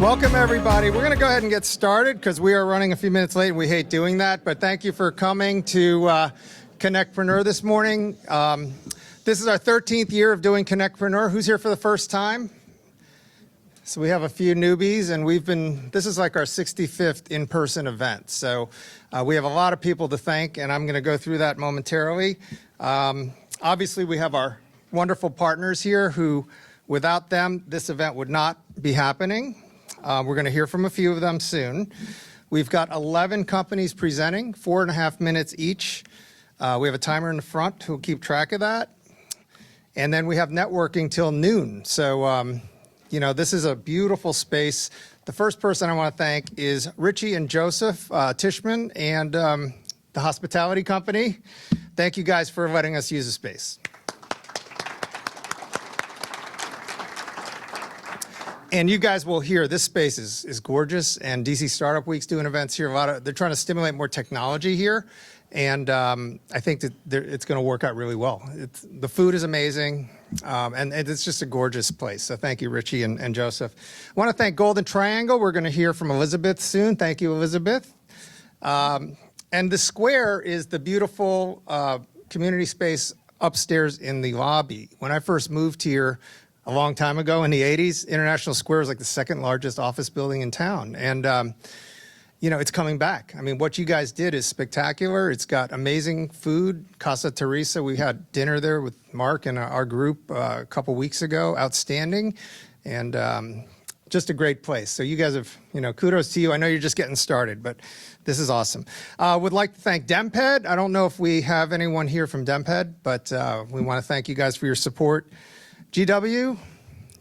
Welcome, everybody. We're going to go ahead and get started because we are running a few minutes late, and we hate doing that. But thank you for coming to CONNECTpreneur this morning. This is our 13th year of doing CONNECTpreneur. Who's here for the first time? So we have a few newbies, and this is like our 65th in-person event. So we have a lot of people to thank, and I'm going to go through that momentarily. Obviously, we have our wonderful partners here who, without them, this event would not be happening. We're going to hear from a few of them soon. We've got 11 companies presenting, 4.5 minutes each. We have a timer in the front who'll keep track of that. And then we have networking till noon. So, this is a beautiful space. The first person I want to thank is Richie and Joseph Tishman and the hospitality company. Thank you guys for letting us use the space. And you guys will hear this space is gorgeous, and DC Startup Week's doing events here. They're trying to stimulate more technology here, and I think that it's going to work out really well. The food is amazing, and it's just a gorgeous place. So thank you, Richie and Joseph. I want to thank Golden Triangle. We're going to hear from Elizabeth soon. Thank you, Elizabeth. And the square is the beautiful community space upstairs in the lobby. When I first moved here a long time ago in the 80s, International Square was like the second largest office building in town. And, it's coming back. I mean, what you guys did is spectacular. It's got amazing food. Casa Teresa, we had dinner there with Mark and our group a couple weeks ago. Outstanding. And just a great place. So you guys have, kudos to you. I know you're just getting started, but this is awesome. Would like to thank DemPed. I don't know if we have anyone here from DemPed, but we want to thank you guys for your support. GW,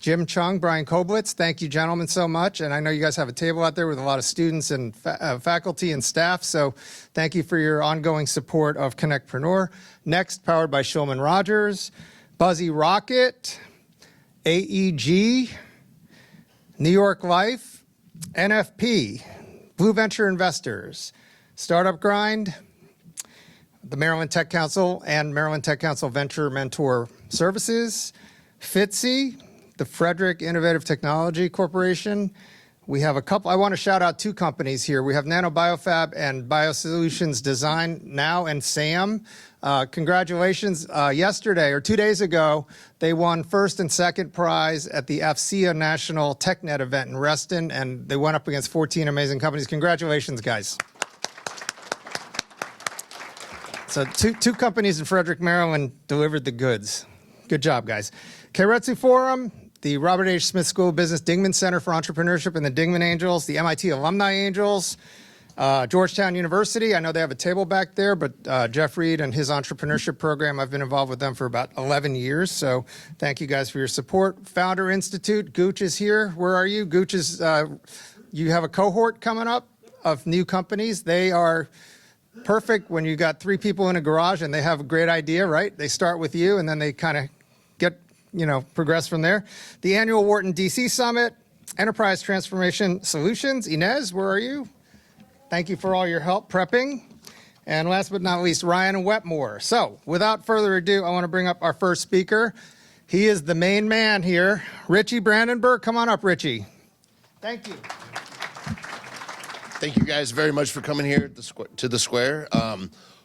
Jim Chung, Brian Koblitz, thank you, gentlemen, so much. And I know you guys have a table out there with a lot of students and faculty and staff, so thank you for your ongoing support of CONNECTpreneur. Next, powered by Shulman Rogers, Buzzy Rocket, AEG, New York Life, NFP, Blue Venture Investors, Startup Grind, the Maryland Tech Council and Maryland Tech Council Venture Mentor Services, FITSI, the Frederick Innovative Technology Corporation. We have a couple, I want to shout out two companies here. We have Nano Biofab and Biosolutions Design Now and SAM. Congratulations. Yesterday or 2 days ago, they won first and second prize at the AFCEA National TechNet event in Reston, and they went up against 14 amazing companies. Congratulations, guys. So two companies in Frederick, Maryland delivered the goods. Good job, guys. Keiretsu Forum, the Robert H. Smith School of Business Dingman Center for Entrepreneurship and the Dingman Angels, the MIT Alumni Angels, Georgetown University. I know they have a table back there, but Jeff Reed and his entrepreneurship program, I've been involved with them for about 11 years. So thank you guys for your support. Founder Institute, Gooch is here. Where are you? Gooch is, you have a cohort coming up of new companies. They are perfect when you got 3 people in a garage and they have a great idea, right? They start with you and then they kind of get, progress from there. The annual Wharton DC Summit, Enterprise Transformation Solutions. Inez, where are you? Thank you for all your help prepping. And last but not least, Ryan and Wetmore. So without further ado, I want to bring up our first speaker. He is the main man here, Richie Brandenburg. Come on up, Richie. Thank you. Thank you guys very much for coming here to the square.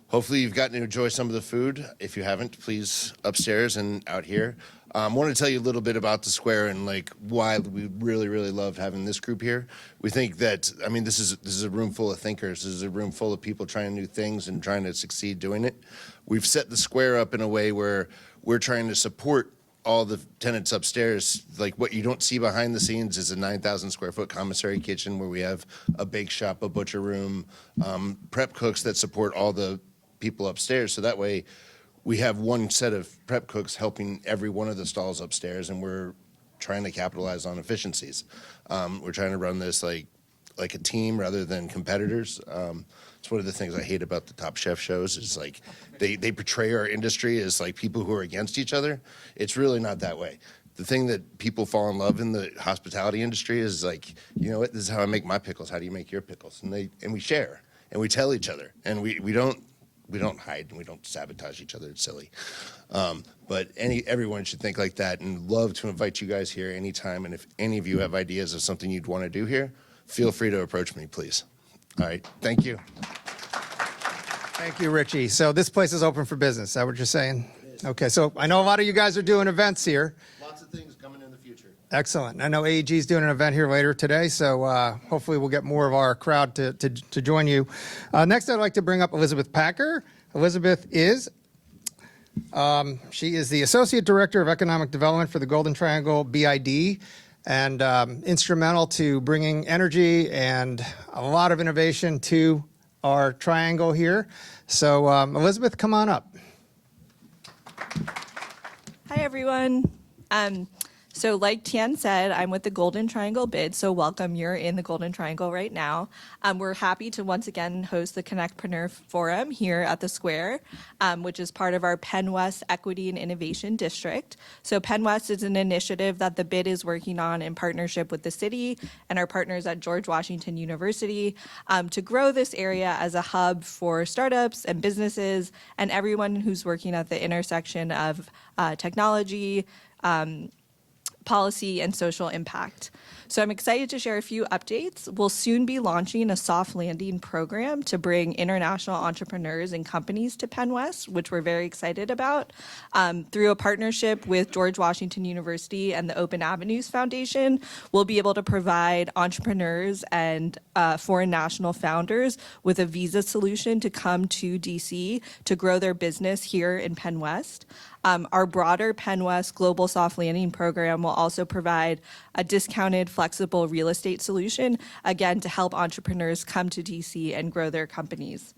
Hopefully you've gotten to enjoy some of the food. If you haven't, please upstairs and out here. I want to tell you a little bit about the square and why we really, really love having this group here. We think that, this is a room full of thinkers. This is a room full of people trying new things and trying to succeed doing it. We've set the square up in a way where we're trying to support all the tenants upstairs. Like what you don't see behind the scenes is a 9,000 square foot commissary kitchen where we have a bake shop, a butcher room, prep cooks that support all the people upstairs. So that way we have one set of prep cooks helping every one of the stalls upstairs, and we're trying to capitalize on efficiencies. We're trying to run this like a team rather than competitors. It's one of the things I hate about the Top Chef shows is they portray our industry as people who are against each other. It's really not that way. The thing that people fall in love in the hospitality industry is you know what, this is how I make my pickles. How do you make your pickles? And we share and we tell each other, and we don't we don't hide and we don't sabotage each other. It's silly. But everyone should think like that, and love to invite you guys here anytime. And if any of you have ideas of something you'd want to do here, feel free to approach me, please. All right. Thank you. Thank you, Richie. So this place is open for business. Is that what you're saying? Okay, so I know a lot of you guys are doing events here. Lots of things coming in the future. Excellent. I know AEG is doing an event here later today, so hopefully we'll get more of our crowd to join you. Next, I'd like to bring up Elizabeth Packer. Elizabeth she is the Associate Director of Economic Development for the Golden Triangle BID, and instrumental to bringing energy and a lot of innovation to our triangle here. So Elizabeth, come on up. Hi, everyone. So like Tian said, I'm with the Golden Triangle BID, so welcome. You're in the Golden Triangle right now. We're happy to once again host the CONNECTpreneur Forum here at the Square, which is part of our Penn West Equity and Innovation District. So Penn West is an initiative that the BID is working on in partnership with the city and our partners at George Washington University to grow this area as a hub for startups and businesses and everyone who's working at the intersection of technology, policy, and social impact. So I'm excited to share a few updates. We'll soon be launching a soft landing program to bring international entrepreneurs and companies to Penn West, which we're very excited about. Through a partnership with George Washington University and the Open Avenues Foundation, we'll be able to provide entrepreneurs and foreign national founders with a visa solution to come to DC to grow their business here in Penn West. Our broader Penn West Global Soft Landing program will also provide a discounted, flexible real estate solution, again, to help entrepreneurs come to DC and grow their companies.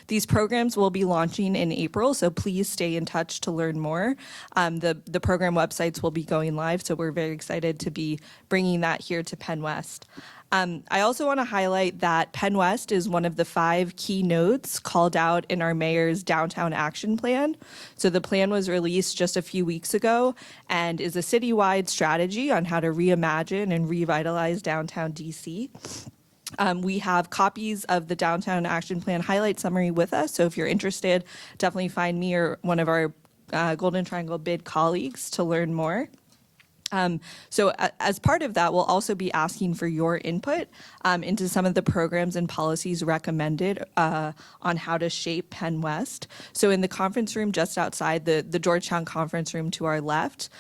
These programs will be launching in April, so please stay in touch to learn more. The program websites will be going live, so we're very excited to be bringing that here to Penn West. I also want to highlight that Penn West is one of the 5 key nodes called out in our mayor's downtown action plan. So the plan was released just a few weeks ago and is a citywide strategy on how to reimagine and revitalize downtown DC. We have copies of the Downtown Action Plan highlight summary with us, so if you're interested, definitely find me or one of our Golden Triangle BID colleagues to learn more. So as part of that, we'll also be asking for your input into some of the programs and policies recommended on how to shape Penn West. So in the conference room just outside the Georgetown conference room to our left,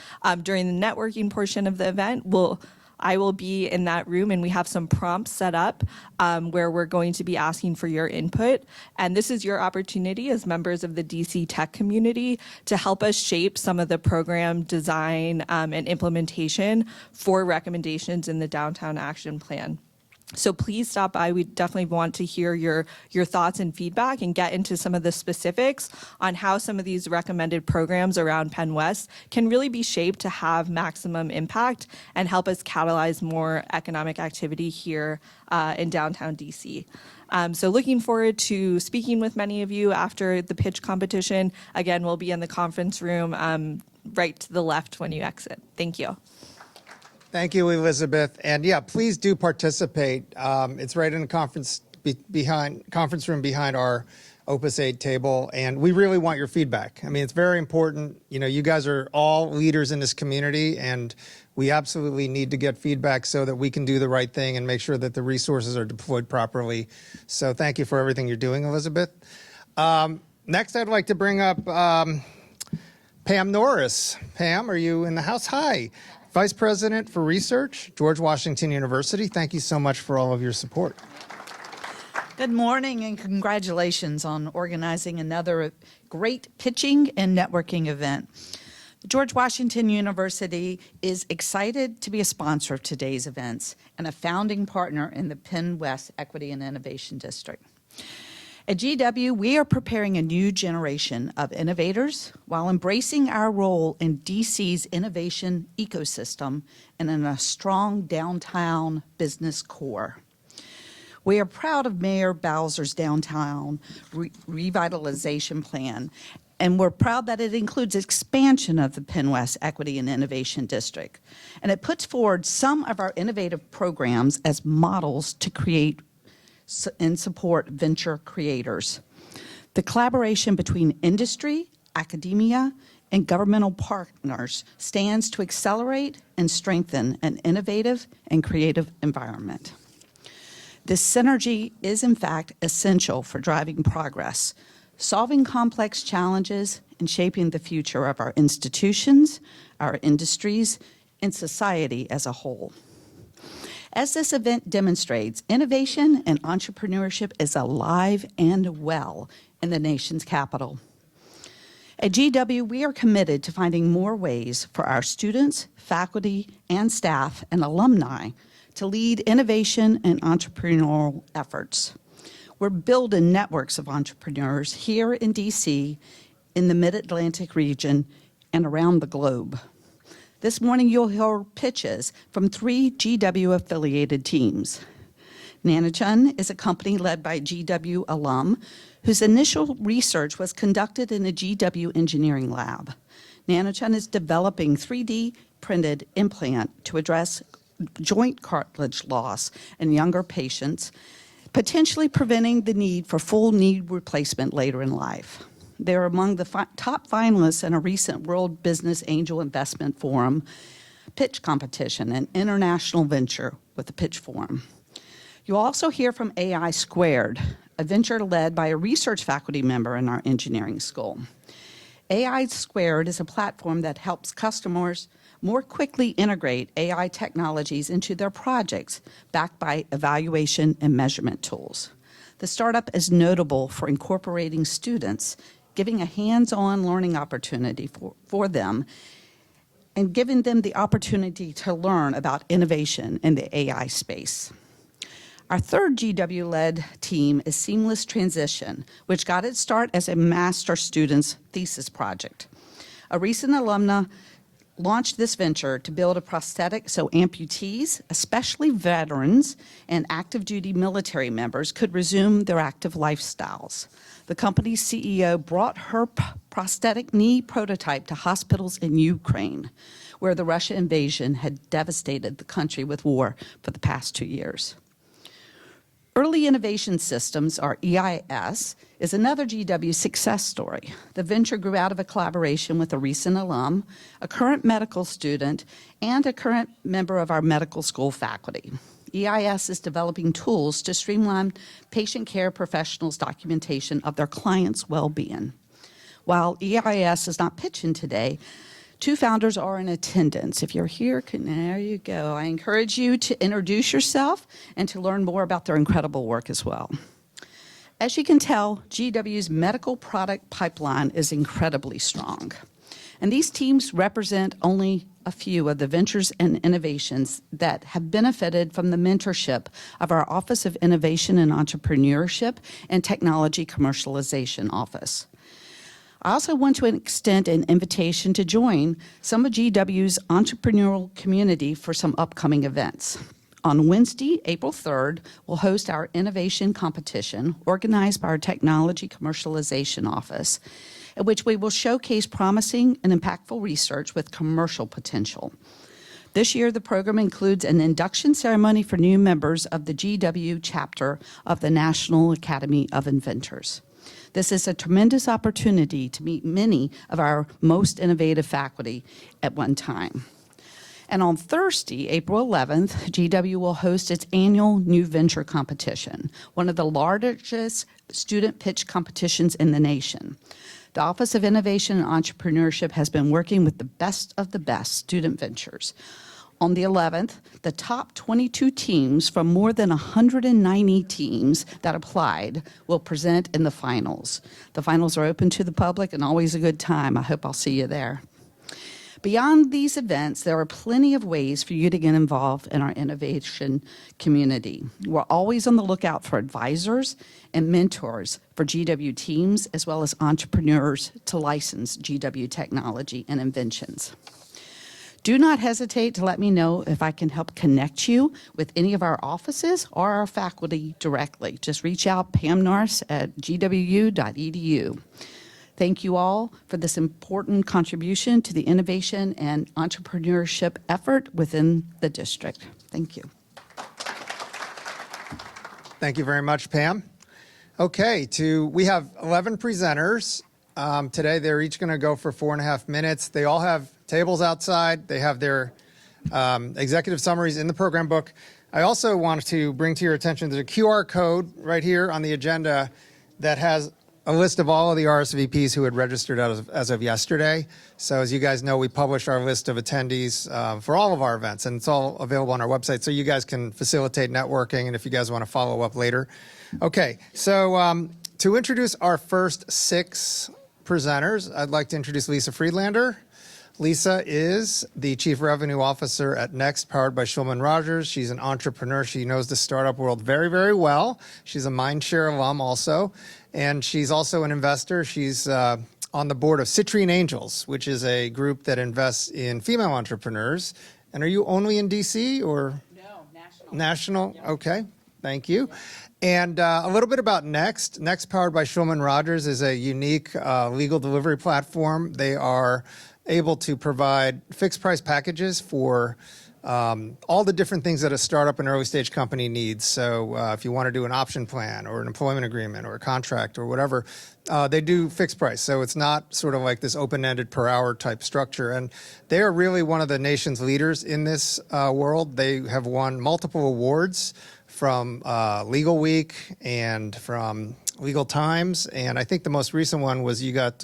during the networking portion of the event, I will be in that room, and we have some prompts set up where we're going to be asking for your input. And this is your opportunity as members of the DC tech community to help us shape some of the program design and implementation for recommendations in the Downtown Action Plan. So please stop by. We definitely want to hear your thoughts and feedback and get into some of the specifics on how some of these recommended programs around Penn West can really be shaped to have maximum impact and help us catalyze more economic activity here in downtown DC. So looking forward to speaking with many of you after the pitch competition. Again, we'll be in the conference room right to the left when you exit. Thank you. Thank you, Elizabeth. And yeah, please do participate. It's right in the conference room behind our Opus 8 table, and we really want your feedback. I mean, it's very important. You know, you guys are all leaders in this community, and we absolutely need to get feedback so that we can do the right thing and make sure that the resources are deployed properly. So thank you for everything you're doing, Elizabeth. Next, I'd like to bring up Pam Norris. Pam, are you in the house? Hi. Vice President for Research, George Washington University. Thank you so much for all of your support. Good morning and congratulations on organizing another great pitching and networking event. George Washington University is excited to be a sponsor of today's events and a founding partner in the Penn West Equity and Innovation District. At GW, we are preparing a new generation of innovators while embracing our role in DC's innovation ecosystem and in a strong downtown business core. We are proud of Mayor Bowser's downtown revitalization plan, and we're proud that it includes expansion of the Penn West Equity and Innovation District. And it puts forward some of our innovative programs as models to create and support venture creators. The collaboration between industry, academia, and governmental partners stands to accelerate and strengthen an innovative and creative environment. This synergy is, in fact, essential for driving progress, solving complex challenges, and shaping the future of our institutions, our industries, and society as a whole. As this event demonstrates, innovation and entrepreneurship is alive and well in the nation's capital. At GW, we are committed to finding more ways for our students, faculty, and staff and alumni to lead innovation and entrepreneurial efforts. We're building networks of entrepreneurs here in DC, in the Mid-Atlantic region, and around the globe. This morning, you'll hear pitches from 3 GW-affiliated teams. Nanachun is a company led by GW alum whose initial research was conducted in a GW engineering lab. Nanachun is developing 3D printed implant to address joint cartilage loss in younger patients, potentially preventing the need for full knee replacement later in life. They're among the top finalists in a recent World Business Angel Investment Forum pitch competition, an international venture with the pitch forum. You'll also hear from AI Squared, a venture led by a research faculty member in our engineering school. AI Squared is a platform that helps customers more quickly integrate AI technologies into their projects, backed by evaluation and measurement tools. The startup is notable for incorporating students, giving a hands-on learning opportunity for them, and giving them the opportunity to learn about innovation in the AI space. Our third GW-led team is Seamless Transition, which got its start as a master student's thesis project. A recent alumna launched this venture to build a prosthetic so amputees, especially veterans and active duty military members, could resume their active lifestyles. The company's CEO brought her prosthetic knee prototype to hospitals in Ukraine, where the Russian invasion had devastated the country with war for the past 2 years. Early Innovation Systems, or EIS, is another GW success story. The venture grew out of a collaboration with a recent alum, a current medical student, and a current member of our medical school faculty. EIS is developing tools to streamline patient care professionals' documentation of their clients' well-being. While EIS is not pitching today, 2 founders are in attendance. If you're here, there you go. I encourage you to introduce yourself and to learn more about their incredible work as well. As you can tell, GW's medical product pipeline is incredibly strong. And these teams represent only a few of the ventures and innovations that have benefited from the mentorship of our Office of Innovation and Entrepreneurship and Technology Commercialization Office. I also want to extend an invitation to join some of GW's entrepreneurial community for some upcoming events. On Wednesday, April 3rd, we'll host our innovation competition organized by our Technology Commercialization Office, at which we will showcase promising and impactful research with commercial potential. This year, the program includes an induction ceremony for new members of the GW chapter of the National Academy of Inventors. This is a tremendous opportunity to meet many of our most innovative faculty at one time. And on Thursday, April 11th, GW will host its annual New Venture Competition, one of the largest student pitch competitions in the nation. The Office of Innovation and Entrepreneurship has been working with the best student ventures. On the 11th, the top 22 teams from more than 190 teams that applied will present in the finals. The finals are open to the public and always a good time. I hope I'll see you there. Beyond these events, there are plenty of ways for you to get involved in our innovation community. We're always on the lookout for advisors and mentors for GW teams, as well as entrepreneurs to license GW technology and inventions. Do not hesitate to let me know if I can help connect you with any of our offices or our faculty directly. Just reach out, Pam Norris at gwu.edu. Thank you all for this important contribution to the innovation and entrepreneurship effort within the district. Thank you. Thank you very much, Pam. Okay, we have 11 presenters today. They're each going to go for 4.5 minutes. They all have tables outside. They have their executive summaries in the program book. I also want to bring to your attention there's a QR code right here on the agenda that has a list of all of the RSVPs who had registered as of yesterday. So as you guys know, we publish our list of attendees for all of our events, and it's all available on our website so you guys can facilitate networking and if you guys want to follow up later. Okay, so to introduce our first 6 presenters, I'd like to introduce Lisa Friedlander. Lisa is the Chief Revenue Officer at Next, powered by Schulman Rogers. She's an entrepreneur. She knows the startup world very, very well. She's a Mindshare alum also, and she's also an investor. She's on the board of Citrine Angels, which is a group that invests in female entrepreneurs. And are you only in D.C. or? No, national. National? Yep. Okay, thank you. And a little bit about Next. Next, powered by Schulman Rogers, is a unique legal delivery platform. They are able to provide fixed price packages for all the different things that a startup and early stage company needs. So if you want to do an option plan or an employment agreement or a contract or whatever, they do fixed price. So it's not sort of like this open-ended per hour type structure. And they are really one of the nation's leaders in this world. They have won multiple awards from Legal Week and from Legal Times, and I think the most recent one was you got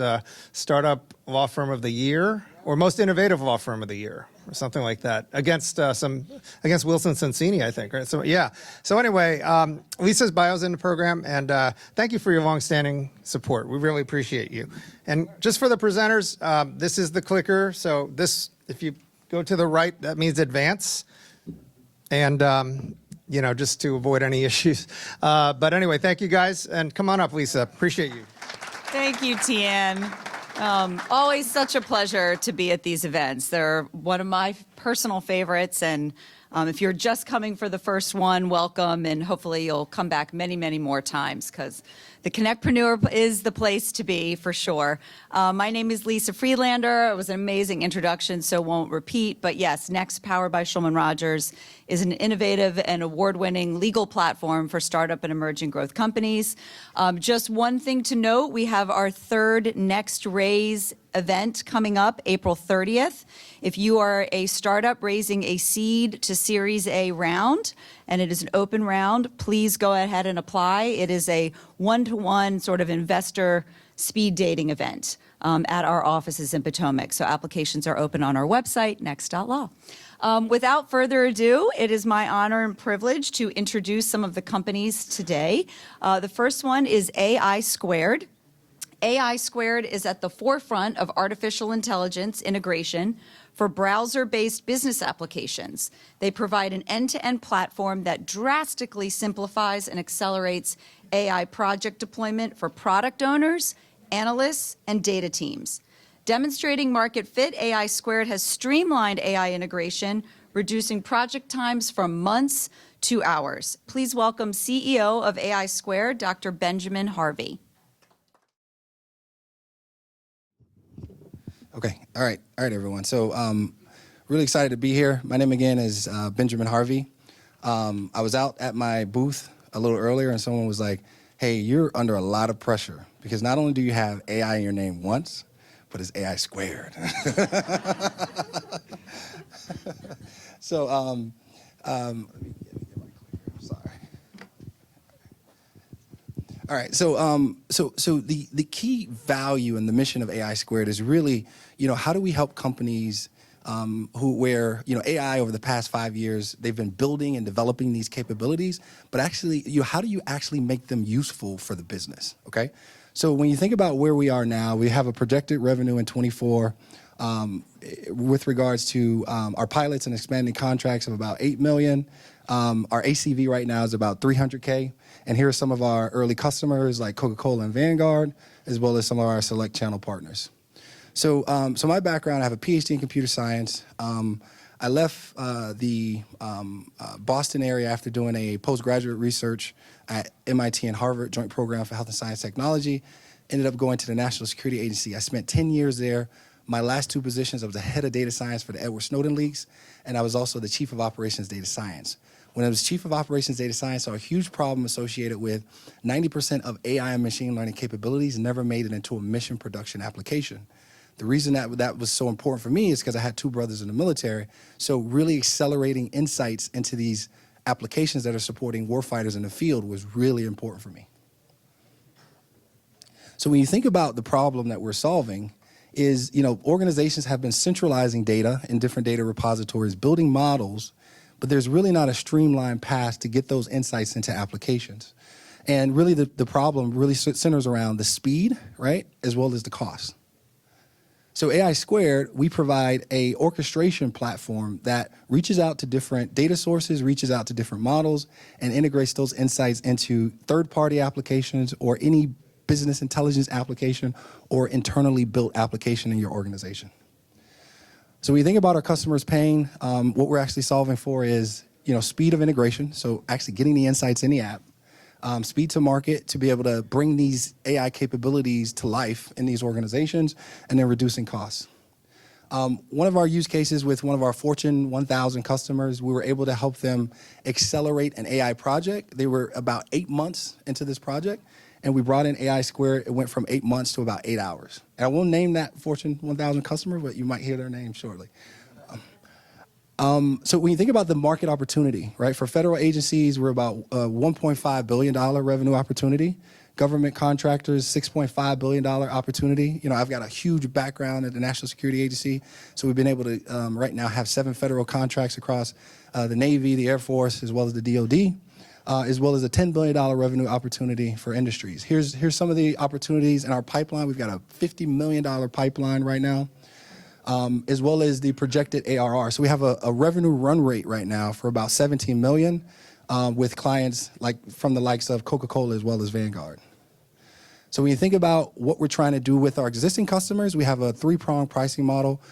Startup Law Firm of the Year or Most Innovative Law Firm of the Year or something like that against Wilson Sonsini, I think. Right? So yeah. So anyway, Lisa's bio's in the program, and thank you for your longstanding support. We really appreciate you. And just for the presenters, this is the clicker. So this, if you go to the right, that means advance, and just to avoid any issues. But anyway, thank you guys. And come on up, Lisa. Appreciate you. Thank you, Tian. Always such a pleasure to be at these events. They're one of my personal favorites. And if you're just coming for the first one, welcome. And hopefully you'll come back many, many more times because the CONNECTpreneur is the place to be for sure. My name is Lisa Friedlander. It was an amazing introduction, so won't repeat. But yes, Next, powered by Schulman Rogers, is an innovative and award-winning legal platform for startup and emerging growth companies. Just one thing to note, we have our third Next Raise event coming up April 30th. If you are a startup raising a seed to Series A round, and it is an open round, please go ahead and apply. It is a one-to-one sort of investor speed dating event at our offices in Potomac. So applications are open on our website, next.law. Without further ado, it is my honor and privilege to introduce some of the companies today. The first one is AI Squared. AI Squared is at the forefront of artificial intelligence integration for browser-based business applications. They provide an end-to-end platform that drastically simplifies and accelerates AI project deployment for product owners, analysts, and data teams. Demonstrating market fit, AI Squared has streamlined AI integration, reducing project times from months to hours. Please welcome CEO of AI Squared, Dr. Benjamin Harvey. Okay. All right, everyone. So really excited to be here. My name again is Benjamin Harvey. I was out at my booth a little earlier and someone was like, hey, you're under a lot of pressure because not only do you have AI in your name once, but it's AI squared. So, sorry. All right, so the key value and the mission of AI Squared is really, how do we help companies where AI over the past 5 years, they've been building and developing these capabilities, but actually, how do you actually make them useful for the business, okay? So when you think about where we are now, we have a projected revenue in 24 with regards to our pilots and expanding contracts of about 8 million. Our ACV right now is about 300K. And here are some of our early customers like Coca-Cola and Vanguard, as well as some of our select channel partners. So my background, I have a PhD in computer science. I left the Boston area after doing a postgraduate research at MIT and Harvard Joint Program for Health and Science Technology. Ended up going to the National Security Agency. I spent 10 years there. My last 2 positions, I was the head of data science for the Edward Snowden leaks, and I was also the chief of operations data science. When I was chief of operations data science, I saw a huge problem associated with 90% of AI and machine learning capabilities never made it into a mission production application. The reason that was so important for me is because I had two brothers in the military. So really accelerating insights into these applications that are supporting warfighters in the field was really important for me. So when you think about the problem that we're solving is, organizations have been centralizing data in different data repositories, building models, but there's really not a streamlined path to get those insights into applications. And really the problem really centers around the speed, right, as well as the cost. So AI Squared, we provide a orchestration platform that reaches out to different data sources, reaches out to different models, and integrates those insights into third-party applications or any business intelligence application or internally built application in your organization. So when you think about our customers' pain, what we're actually solving for is, speed of integration, so actually getting the insights in the app, speed to market to be able to bring these AI capabilities to life in these organizations, and then reducing costs. One of our use cases with one of our Fortune 1000 customers, we were able to help them accelerate an AI project. They were about 8 months into this project, and we brought in AI Squared. It went from 8 months to about 8 hours. And I won't name that Fortune 1000 customer, but you might hear their name shortly. So when you think about the market opportunity, right, for federal agencies, we're about $1.5 billion revenue opportunity. Government contractors, $6.5 billion opportunity. I've got a huge background at the National Security Agency, so we've been able to right now have 7 federal contracts across the Navy, the Air Force, as well as the DoD, as well as a $10 billion revenue opportunity for industries. Here's some of the opportunities in our pipeline. We've got a $50 million pipeline right now. As well as the projected ARR. So we have a revenue run rate right now for about 17 million with clients from the likes of Coca-Cola as well as Vanguard. So when you think about what we're trying to do with our existing customers, we have a 3-pronged pricing model,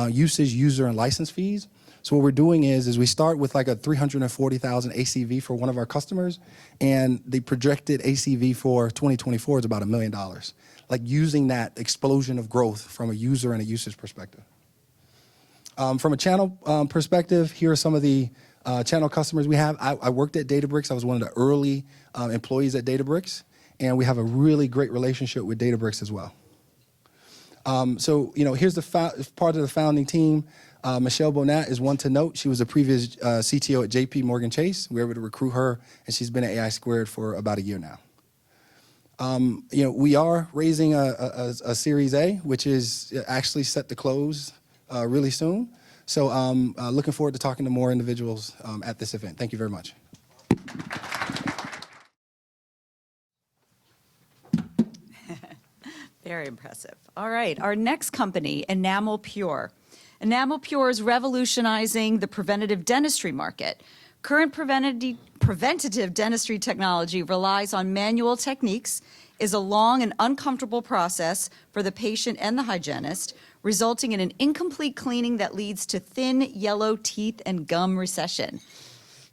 usage, user, and license fees. So what we're doing is we start with a 340,000 ACV for one of our customers, and the projected ACV for 2024 is about $1 million. Using that explosion of growth from a user and a usage perspective. From a channel perspective, here are some of the channel customers we have. I worked at Databricks. I was one of the early employees at Databricks, and we have a really great relationship with Databricks as well. So here's the part of the founding team. Michelle Bonat is one to note. She was a previous CTO at JP Morgan Chase. We were able to recruit her, and she's been at AI Squared for about a year now. We are raising a Series A, which is actually set to close really soon. So looking forward to talking to more individuals at this event. Thank you very much. Very impressive. All right, our next company, Enamel Pure. Enamel Pure is revolutionizing the preventative dentistry market. Current preventative dentistry technology relies on manual techniques, is a long and uncomfortable process for the patient and the hygienist, resulting in an incomplete cleaning that leads to thin, yellow teeth and gum recession.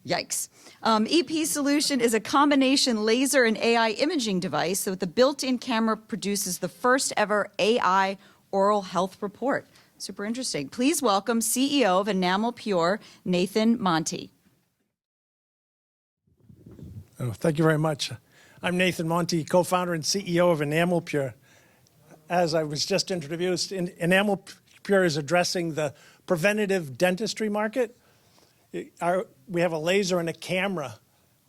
Yikes. EP Solution is a combination laser and AI imaging device that with the built-in camera produces the first ever AI oral health report. Super interesting. Please welcome CEO of Enamel Pure, Nathan Monti. Oh, thank you very much. I'm Nathan Monti, co-founder and CEO of Enamel Pure. As I was just introduced, Enamel Pure is addressing the preventative dentistry market. We have a laser and a camera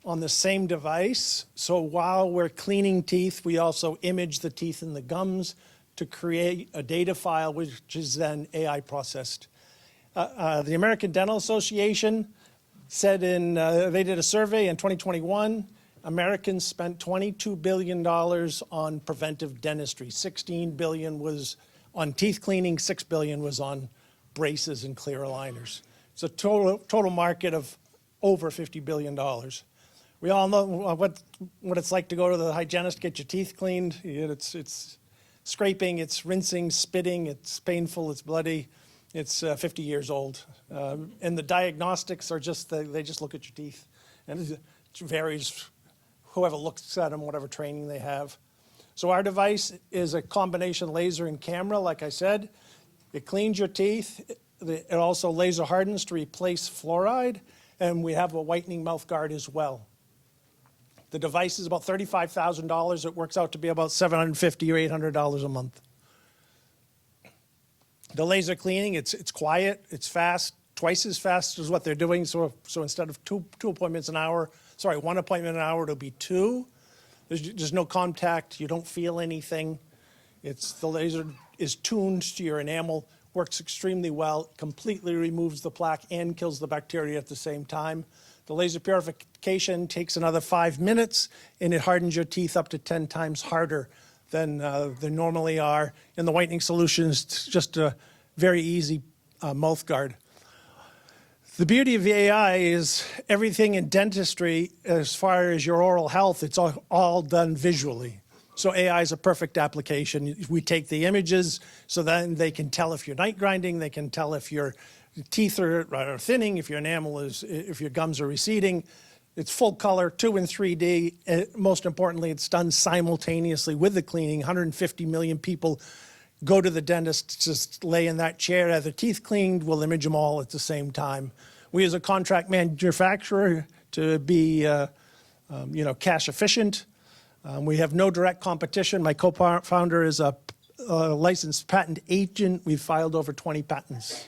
on the same device. So while we're cleaning teeth, we also image the teeth and the gums to create a data file, which is then AI processed. The American Dental Association said they did a survey in 2021. Americans spent $22 billion on preventive dentistry. $16 billion was on teeth cleaning, $6 billion was on braces and clear aligners. It's a total market of over $50 billion. We all know what it's like to go to the hygienist, get your teeth cleaned. It's scraping, it's rinsing, spitting, it's painful, it's bloody. It's 50 years old. And the diagnostics are they just look at your teeth. And it varies, whoever looks at them, whatever training they have. So our device is a combination laser and camera, like I said. It cleans your teeth. It also laser hardens to replace fluoride. and we have a whitening mouth guard as well. The device is about $35,000. It works out to be about $750 or $800 a month. The laser cleaning, it's quiet, it's fast, twice as fast as what they're doing. So instead of one appointment an hour, it'll be 2. There's no contact. You don't feel anything. The laser is tuned to your enamel, works extremely well, completely removes the plaque and kills the bacteria at the same time. The laser purification takes another 5 minutes, and it hardens your teeth up to 10 times harder than they normally are. And the whitening solution is just a very easy mouth guard. The beauty of AI is everything in dentistry, as far as your oral health, it's all done visually. So AI is a perfect application. We take the images, so then they can tell if you're night grinding, they can tell if your teeth are thinning, if your gums are receding. It's full color, 2 and 3D. Most importantly, it's done simultaneously with the cleaning. 150 million people go to the dentist, just lay in that chair, have their teeth cleaned, we'll image them all at the same time. We as a contract manufacturer to be cash efficient. We have no direct competition. My co-founder is a licensed patent agent. We've filed over 20 patents.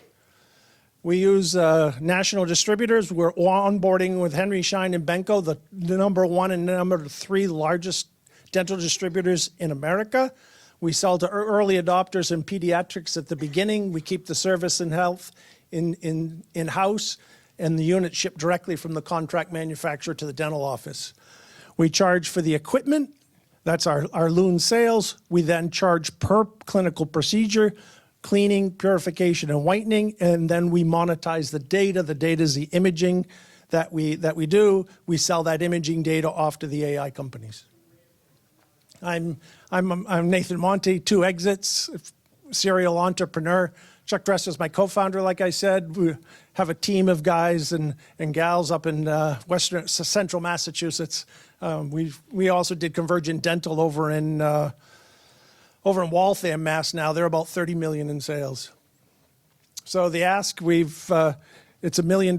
We use national distributors. We're onboarding with Henry Schein and Benko, the number 1 and number 3 largest dental distributors in America. We sell to early adopters in pediatrics at the beginning. We keep the service and health in-house, and the unit shipped directly from the contract manufacturer to the dental office. We charge for the equipment. That's our Loon sales. We then charge per clinical procedure, cleaning, purification, and whitening, and then we monetize the data. The data is the imaging that we do. We sell that imaging data off to the AI companies. I'm Nathan Monti, 2 exits, serial entrepreneur. Chuck Dress is my co-founder, like I said. We have a team of guys and gals up in central Massachusetts. We also did Convergent Dental over in Waltham, Mass. Now they're about 30 million in sales. So the ask, it's $1 million.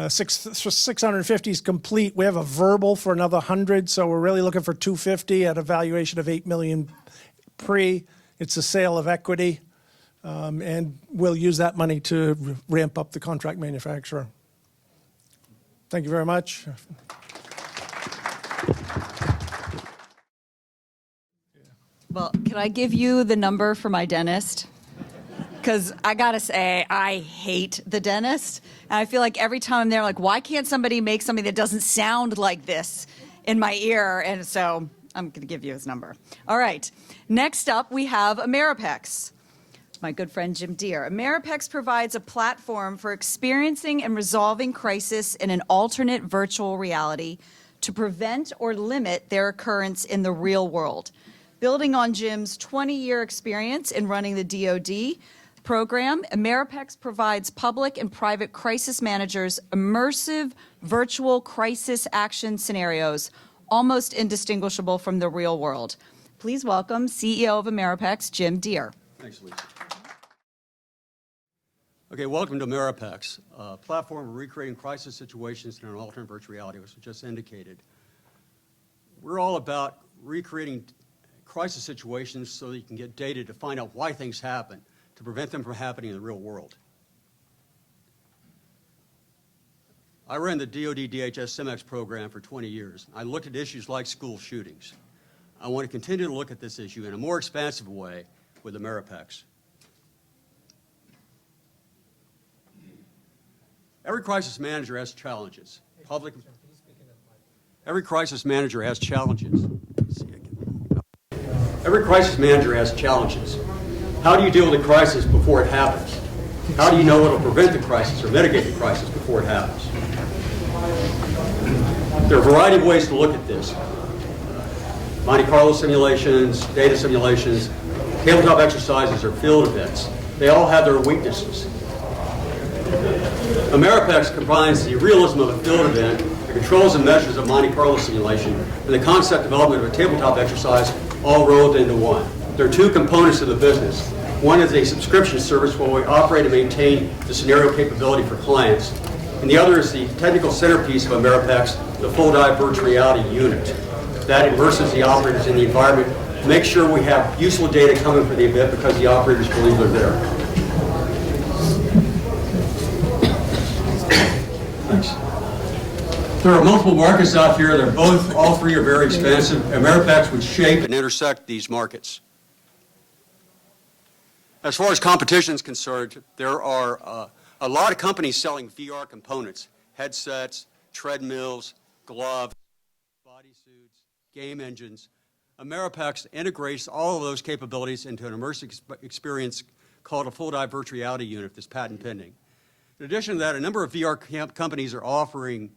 650 is complete. We have a verbal for another 100, so we're really looking for 250 at a valuation of $8 million pre. It's a sale of equity, and we'll use that money to ramp up the contract manufacturer. Thank you very much. Well, can I give you the number for my dentist? Because I gotta say, I hate the dentist. And I feel like every time I'm there, like, why can't somebody make something that doesn't sound like this in my ear? And so I'm gonna give you his number. All right, next up we have Ameripex. My good friend Jim Deere. Ameripex provides a platform for experiencing and resolving crisis in an alternate virtual reality to prevent or limit their occurrence in the real world. Building on Jim's 20-year experience in running the DoD program, Ameripex provides public and private crisis managers immersive virtual crisis action scenarios, almost indistinguishable from the real world. Please welcome CEO of Ameripex, Jim Deere. Thanks, Lisa. Okay, welcome to Ameripex, a platform for recreating crisis situations in an alternate virtual reality, which was just indicated. We're all about recreating crisis situations so that you can get data to find out why things happen, to prevent them from happening in the real world. I ran the DoD DHS CIMEX program for 20 years. I looked at issues like school shootings. I want to continue to look at this issue in a more expansive way with Ameripex. Every crisis manager has challenges. Every crisis manager has challenges. Every crisis manager has challenges. How do you deal with a crisis before it happens? How do you know what will prevent the crisis or mitigate the crisis before it happens? There are a variety of ways to look at this. Monte Carlo simulations, data simulations, tabletop exercises, or field events. They all have their weaknesses. Ameripex combines the realism of a field event, the controls and measures of Monte Carlo simulation, and the concept development of a tabletop exercise all rolled into one. There are 2 components of the business. One is a subscription service where we operate and maintain the scenario capability for clients. and the other is the technical centerpiece of Ameripex, the full dive virtual reality unit. That immerses the operators in the environment, make sure we have useful data coming for the event because the operators believe they're there. Thanks. There are multiple markets out here. All three are very expensive. Ameripex would shape and intersect these markets. As far as competition is concerned, there are a lot of companies selling VR components, headsets, treadmills, gloves, bodysuits, game engines. Ameripex integrates all of those capabilities into an immersive experience called a full dive virtual reality unit that's patent pending. In addition to that, a number of VR companies are offering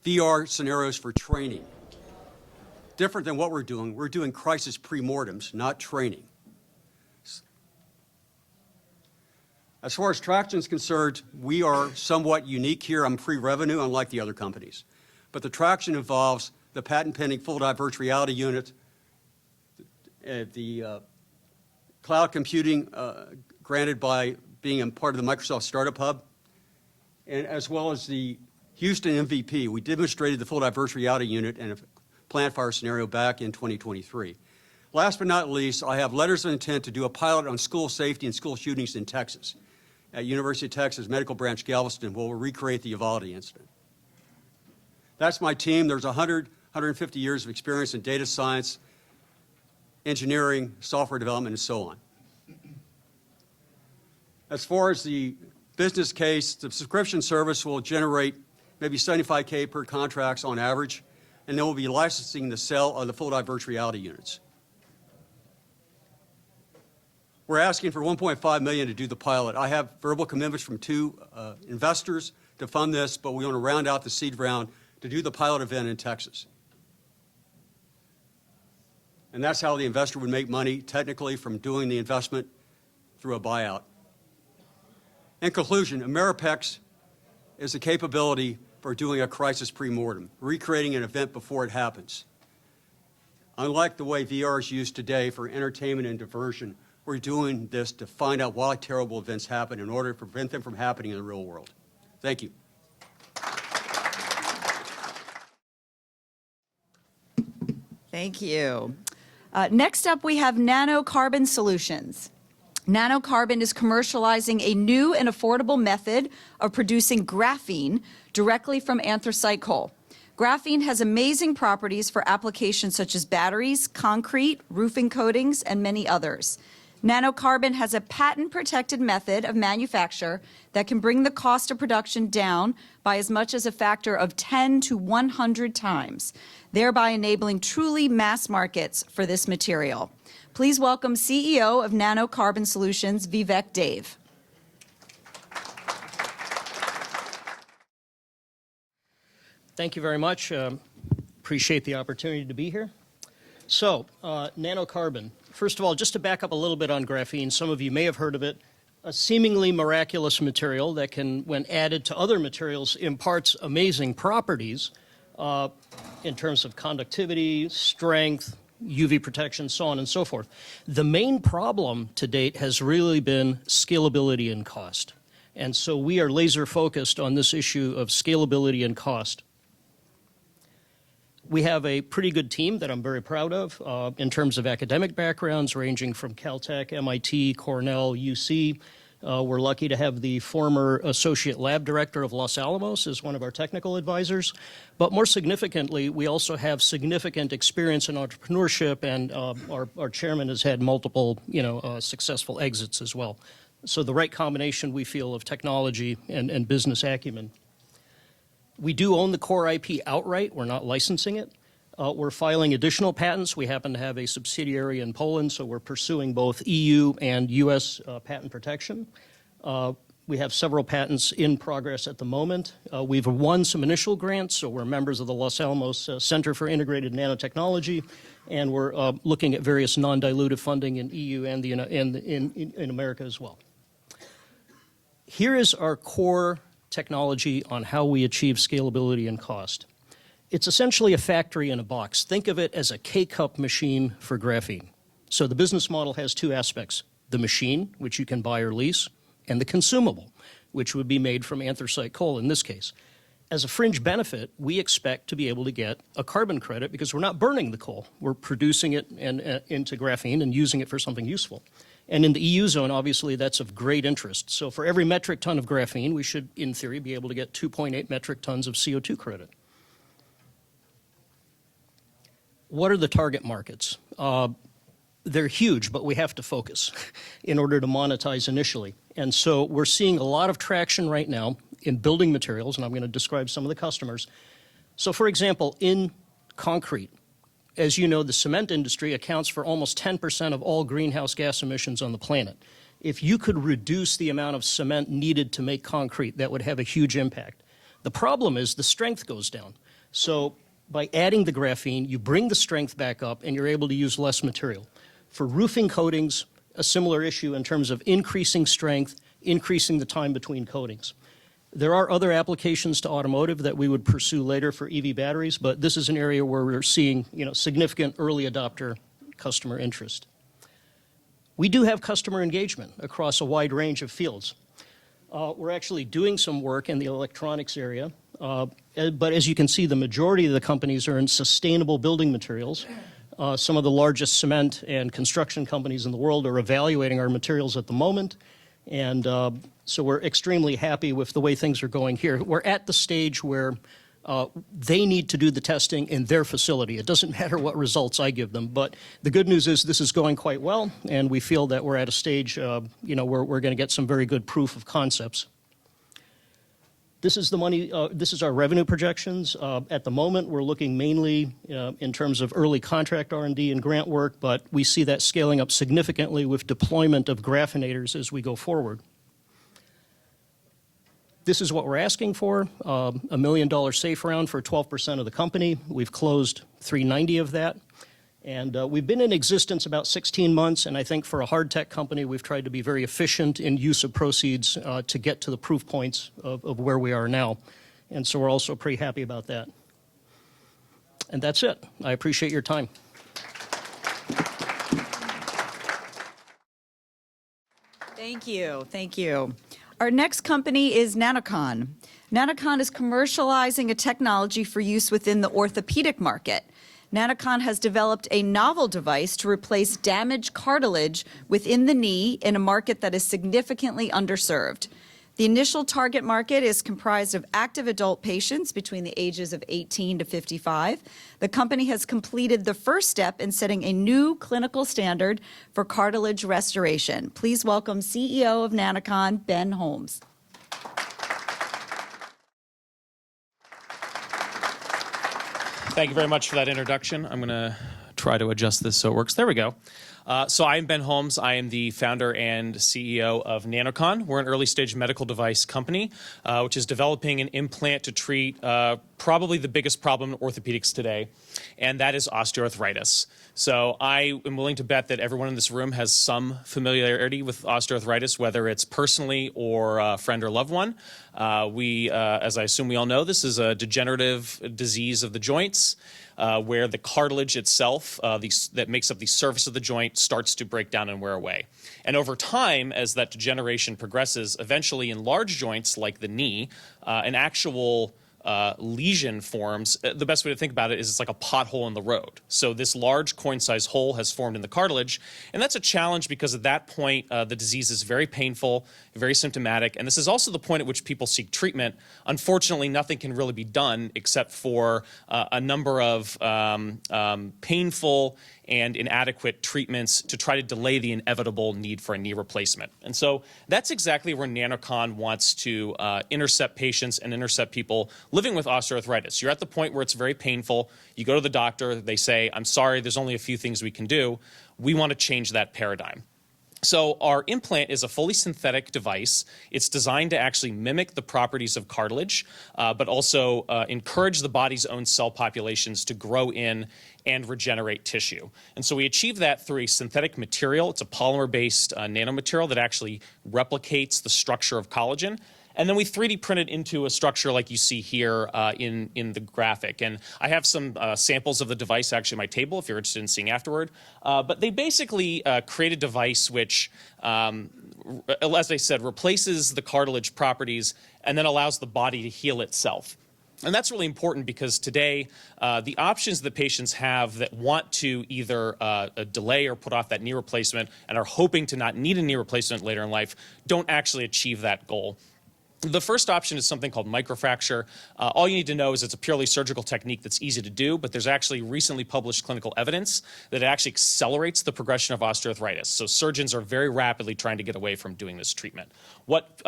VR scenarios for training. Different than what we're doing crisis pre-mortems, not training. As far as traction is concerned, we are somewhat unique here. I'm pre-revenue, unlike the other companies. But the traction involves the patent-pending full-dive virtual reality unit, the cloud computing granted by being a part of the Microsoft Startup Hub, and as well as the Houston MVP. We demonstrated the full-dive virtual reality unit in a plant fire scenario back in 2023. Last but not least, I have letters of intent to do a pilot on school safety and school shootings in Texas. At University of Texas Medical Branch Galveston, where we'll recreate the Uvalde incident. That's my team. There's 150 years of experience in data science, engineering, software development, and so on. As far as the business case, the subscription service will generate maybe $75K per contracts on average, and then we'll be licensing the sale of the full dive virtual reality units. We're asking for $1.5 million to do the pilot. I have verbal commitments from two investors to fund this, but we want to round out the seed round to do the pilot event in Texas. And that's how the investor would make money, technically, from doing the investment through a buyout. In conclusion, Ameripex is the capability for doing a crisis pre-mortem, recreating an event before it happens. Unlike the way VR is used today for entertainment and diversion, we're doing this to find out why terrible events happen in order to prevent them from happening in the real world. Thank you. Thank you. Next up, we have Nanocarbon Solutions. Nanocarbon is commercializing a new and affordable method of producing graphene directly from anthracite coal. Graphene has amazing properties for applications such as batteries, concrete, roofing coatings, and many others. Nanocarbon has a patent-protected method of manufacture that can bring the cost of production down by as much as a factor of 10 to 100 times, thereby enabling truly mass markets for this material. Please welcome CEO of Nanocarbon Solutions, Vivek Dave. Thank you very much. Appreciate the opportunity to be here. So, nanocarbon. First of all, just to back up a little bit on graphene, some of you may have heard of it, a seemingly miraculous material that can, when added to other materials, imparts amazing properties in terms of conductivity, strength, UV protection, so on and so forth. The main problem to date has really been scalability and cost. And so we are laser focused on this issue of scalability and cost. We have a pretty good team that I'm very proud of in terms of academic backgrounds ranging from Caltech, MIT, Cornell, UC. We're lucky to have the former associate lab director of Los Alamos as one of our technical advisors. But more significantly, we also have significant experience in entrepreneurship, and our chairman has had multiple, successful exits as well. So the right combination, we feel, of technology and business acumen. We do own the core IP outright. We're not licensing it. We're filing additional patents. We happen to have a subsidiary in Poland, so we're pursuing both EU and US patent protection. We have several patents in progress at the moment. We've won some initial grants, so we're members of the Los Alamos Center for Integrated Nanotechnology, and we're looking at various non-dilutive funding in EU and in America as well. Here is our core technology on how we achieve scalability and cost. It's essentially a factory in a box. Think of it as a K-cup machine for graphene. So the business model has two aspects: the machine, which you can buy or lease, and the consumable. which would be made from anthracite coal in this case. As a fringe benefit, we expect to be able to get a carbon credit because we're not burning the coal. We're producing it into graphene and using it for something useful. And in the EU zone, obviously, that's of great interest. So for every metric ton of graphene, we should, in theory, be able to get 2.8 metric tons of CO2 credit. What are the target markets? They're huge, but we have to focus in order to monetize initially. And so we're seeing a lot of traction right now in building materials, and I'm going to describe some of the customers. So for example, in concrete, as you know, the cement industry accounts for almost 10% of all greenhouse gas emissions on the planet. If you could reduce the amount of cement needed to make concrete, that would have a huge impact. The problem is the strength goes down. So by adding the graphene, you bring the strength back up and you're able to use less material. For roofing coatings, a similar issue in terms of increasing strength, increasing the time between coatings. There are other applications to automotive that we would pursue later for EV batteries, but this is an area where we're seeing, significant early adopter customer interest. We do have customer engagement across a wide range of fields. We're actually doing some work in the electronics area, but as you can see, the majority of the companies are in sustainable building materials. Some of the largest cement and construction companies in the world are evaluating our materials at the moment. And so we're extremely happy with the way things are going here. We're at the stage where they need to do the testing in their facility. It doesn't matter what results I give them. But the good news is this is going quite well, and we feel that we're at a stage where we're going to get some very good proof of concepts. This is the money. This is our revenue projections. At the moment, we're looking mainly in terms of early contract R&D and grant work, but we see that scaling up significantly with deployment of graphenators as we go forward. This is what we're asking for, a $1 million safe round for 12% of the company. We've closed 390 of that. And we've been in existence about 16 months, and I think for a hard tech company, we've tried to be very efficient in use of proceeds to get to the proof points of where we are now. And so we're also pretty happy about that. And that's it. I appreciate your time. Thank you. Thank you. Our next company is Nanocon. Nanocon is commercializing a technology for use within the orthopedic market. Nanocon has developed a novel device to replace damaged cartilage within the knee in a market that is significantly underserved. The initial target market is comprised of active adult patients between the ages of 18 to 55. The company has completed the first step in setting a new clinical standard for cartilage restoration. Please welcome CEO of Nanocon, Ben Holmes. Thank you very much for that introduction. I'm going to try to adjust this so it works. There we go. So I'm Ben Holmes. I am the founder and CEO of Nanocon. We're an early-stage medical device company, which is developing an implant to treat probably the biggest problem in orthopedics today, and that is osteoarthritis. So I am willing to bet that everyone in this room has some familiarity with osteoarthritis, whether it's personally or a friend or loved one. As I assume we all know, this is a degenerative disease of the joints where the cartilage itself that makes up the surface of the joint starts to break down and wear away. And over time, as that degeneration progresses, eventually in large joints like the knee, an actual lesion forms. The best way to think about it is it's like a pothole in the road. So this large coin-sized hole has formed in the cartilage, and that's a challenge because at that point the disease is very painful, very symptomatic, and this is also the point at which people seek treatment. Unfortunately, nothing can really be done except for a number of painful and inadequate treatments to try to delay the inevitable need for a knee replacement. And so that's exactly where Nanocon wants to intercept patients and intercept people living with osteoarthritis. You're at the point where it's very painful. You go to the doctor. They say, I'm sorry, there's only a few things we can do. We want to change that paradigm. So our implant is a fully synthetic device. It's designed to actually mimic the properties of cartilage, but also encourage the body's own cell populations to grow in and regenerate tissue. And so we achieve that through a synthetic material. It's a polymer-based nanomaterial that actually replicates the structure of collagen. And then we 3D print it into a structure like you see here in the graphic. And I have some samples of the device actually at my table if you're interested in seeing afterward. But they basically create a device which, as I said, replaces the cartilage properties and then allows the body to heal itself. And that's really important because today, the options that patients have that want to either delay or put off that knee replacement and are hoping to not need a knee replacement later in life don't actually achieve that goal. The first option is something called microfracture. All you need to know is it's a purely surgical technique that's easy to do, but there's actually recently published clinical evidence that it actually accelerates the progression of osteoarthritis. So surgeons are very rapidly trying to get away from doing this treatment. What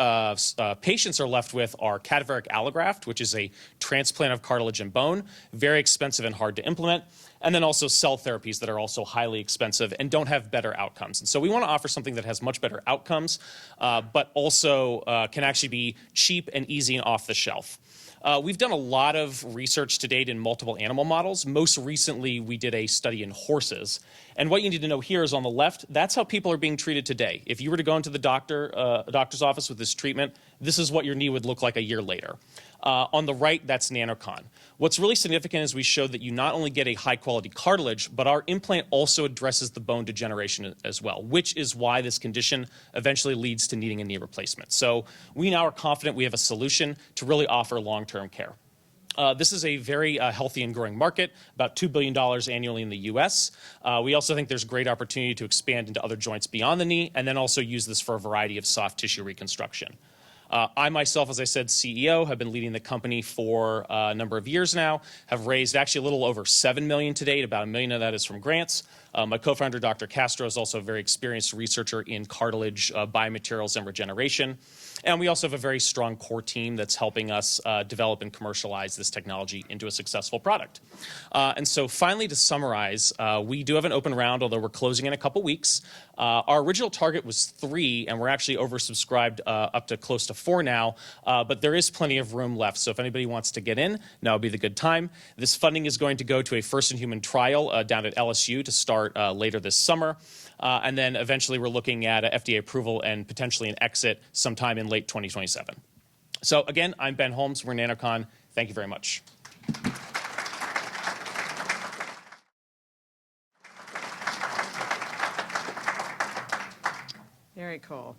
patients are left with are cadaveric allograft, which is a transplant of cartilage and bone, very expensive and hard to implement. And then also cell therapies that are also highly expensive and don't have better outcomes. And so we want to offer something that has much better outcomes, but also can actually be cheap and easy and off the shelf. We've done a lot of research to date in multiple animal models. Most recently, we did a study in horses. And what you need to know here is on the left, that's how people are being treated today. If you were to go into the doctor's office with this treatment, this is what your knee would look like a year later. On the right, that's Nanocon. What's really significant is we showed that you not only get a high-quality cartilage, but our implant also addresses the bone degeneration as well, which is why this condition eventually leads to needing a knee replacement. So we now are confident we have a solution to really offer long-term care. This is a very healthy and growing market, about $2 billion annually in the U.S. We also think there's great opportunity to expand into other joints beyond the knee, and then also use this for a variety of soft tissue reconstruction. I myself, as I said, CEO, have been leading the company for a number of years now, have raised actually a little over $7 million to date. About $1 million of that is from grants. My co-founder, Dr. Castro, is also a very experienced researcher in cartilage biomaterials and regeneration. And we also have a very strong core team that's helping us develop and commercialize this technology into a successful product. And so finally, to summarize, we do have an open round, although we're closing in a couple weeks. Our original target was 3, and we're actually oversubscribed up to close to 4 now, but there is plenty of room left. So if anybody wants to get in, now would be the good time. This funding is going to go to a first-in-human trial down at LSU to start later this summer. And then eventually we're looking at FDA approval and potentially an exit sometime in late 2027. So again, I'm Ben Holmes. We're Nanocon. Thank you very much. Very cool.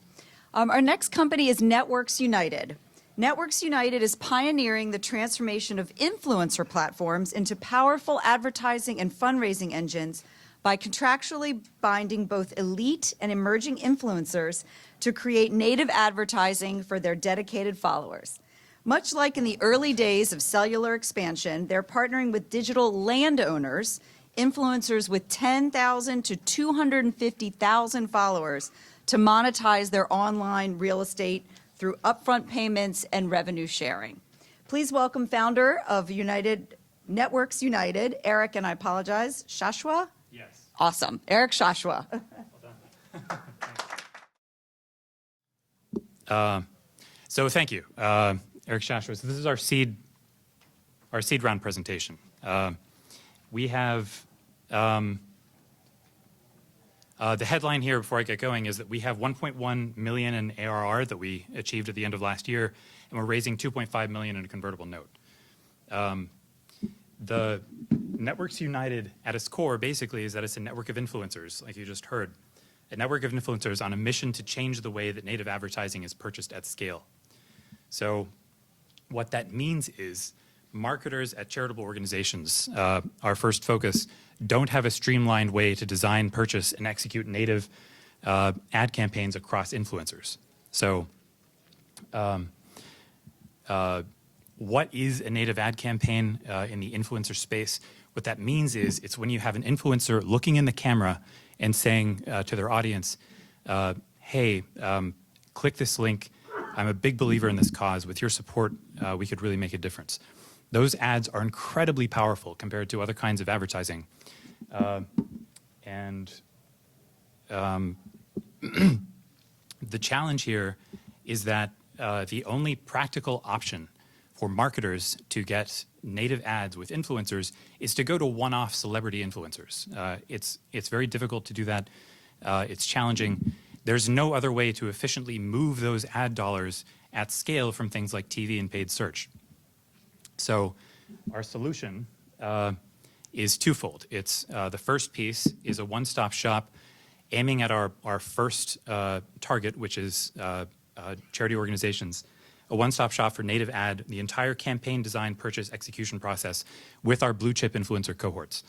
Our next company is Networks United. Networks United is pioneering the transformation of influencer platforms into powerful advertising and fundraising engines by contractually binding both elite and emerging influencers to create native advertising for their dedicated followers. Much like in the early days of cellular expansion, they're partnering with digital landowners, influencers with 10,000 to 250,000 followers, to monetize their online real estate through upfront payments and revenue sharing. Please welcome founder of Networks United, Eric, and I apologize, Shashwa? Yes. Awesome. Eric Shashwa. So thank you, Eric Shashwa. So this is our seed round presentation. We have the headline here before I get going is that we have 1.1 million in ARR that we achieved at the end of last year, and we're raising 2.5 million in a convertible note. The Networks United at its core basically is that it's a network of influencers, like you just heard. A network of influencers on a mission to change the way that native advertising is purchased at scale. So what that means is marketers at charitable organizations, our first focus, don't have a streamlined way to design, purchase, and execute native ad campaigns across influencers. So what is a native ad campaign in the influencer space? What that means is it's when you have an influencer looking in the camera and saying to their audience, hey, click this link. I'm a big believer in this cause. With your support, we could really make a difference. Those ads are incredibly powerful compared to other kinds of advertising. The challenge here is that the only practical option for marketers to get native ads with influencers is to go to one-off celebrity influencers. It's very difficult to do that. It's challenging. There's no other way to efficiently move those ad dollars at scale from things like TV and paid search. So our solution is twofold. It's the first piece is a one-stop shop aiming at our first target, which is charity organizations. A one-stop shop for native ad, the entire campaign design, purchase, execution process with our blue chip influencer cohorts.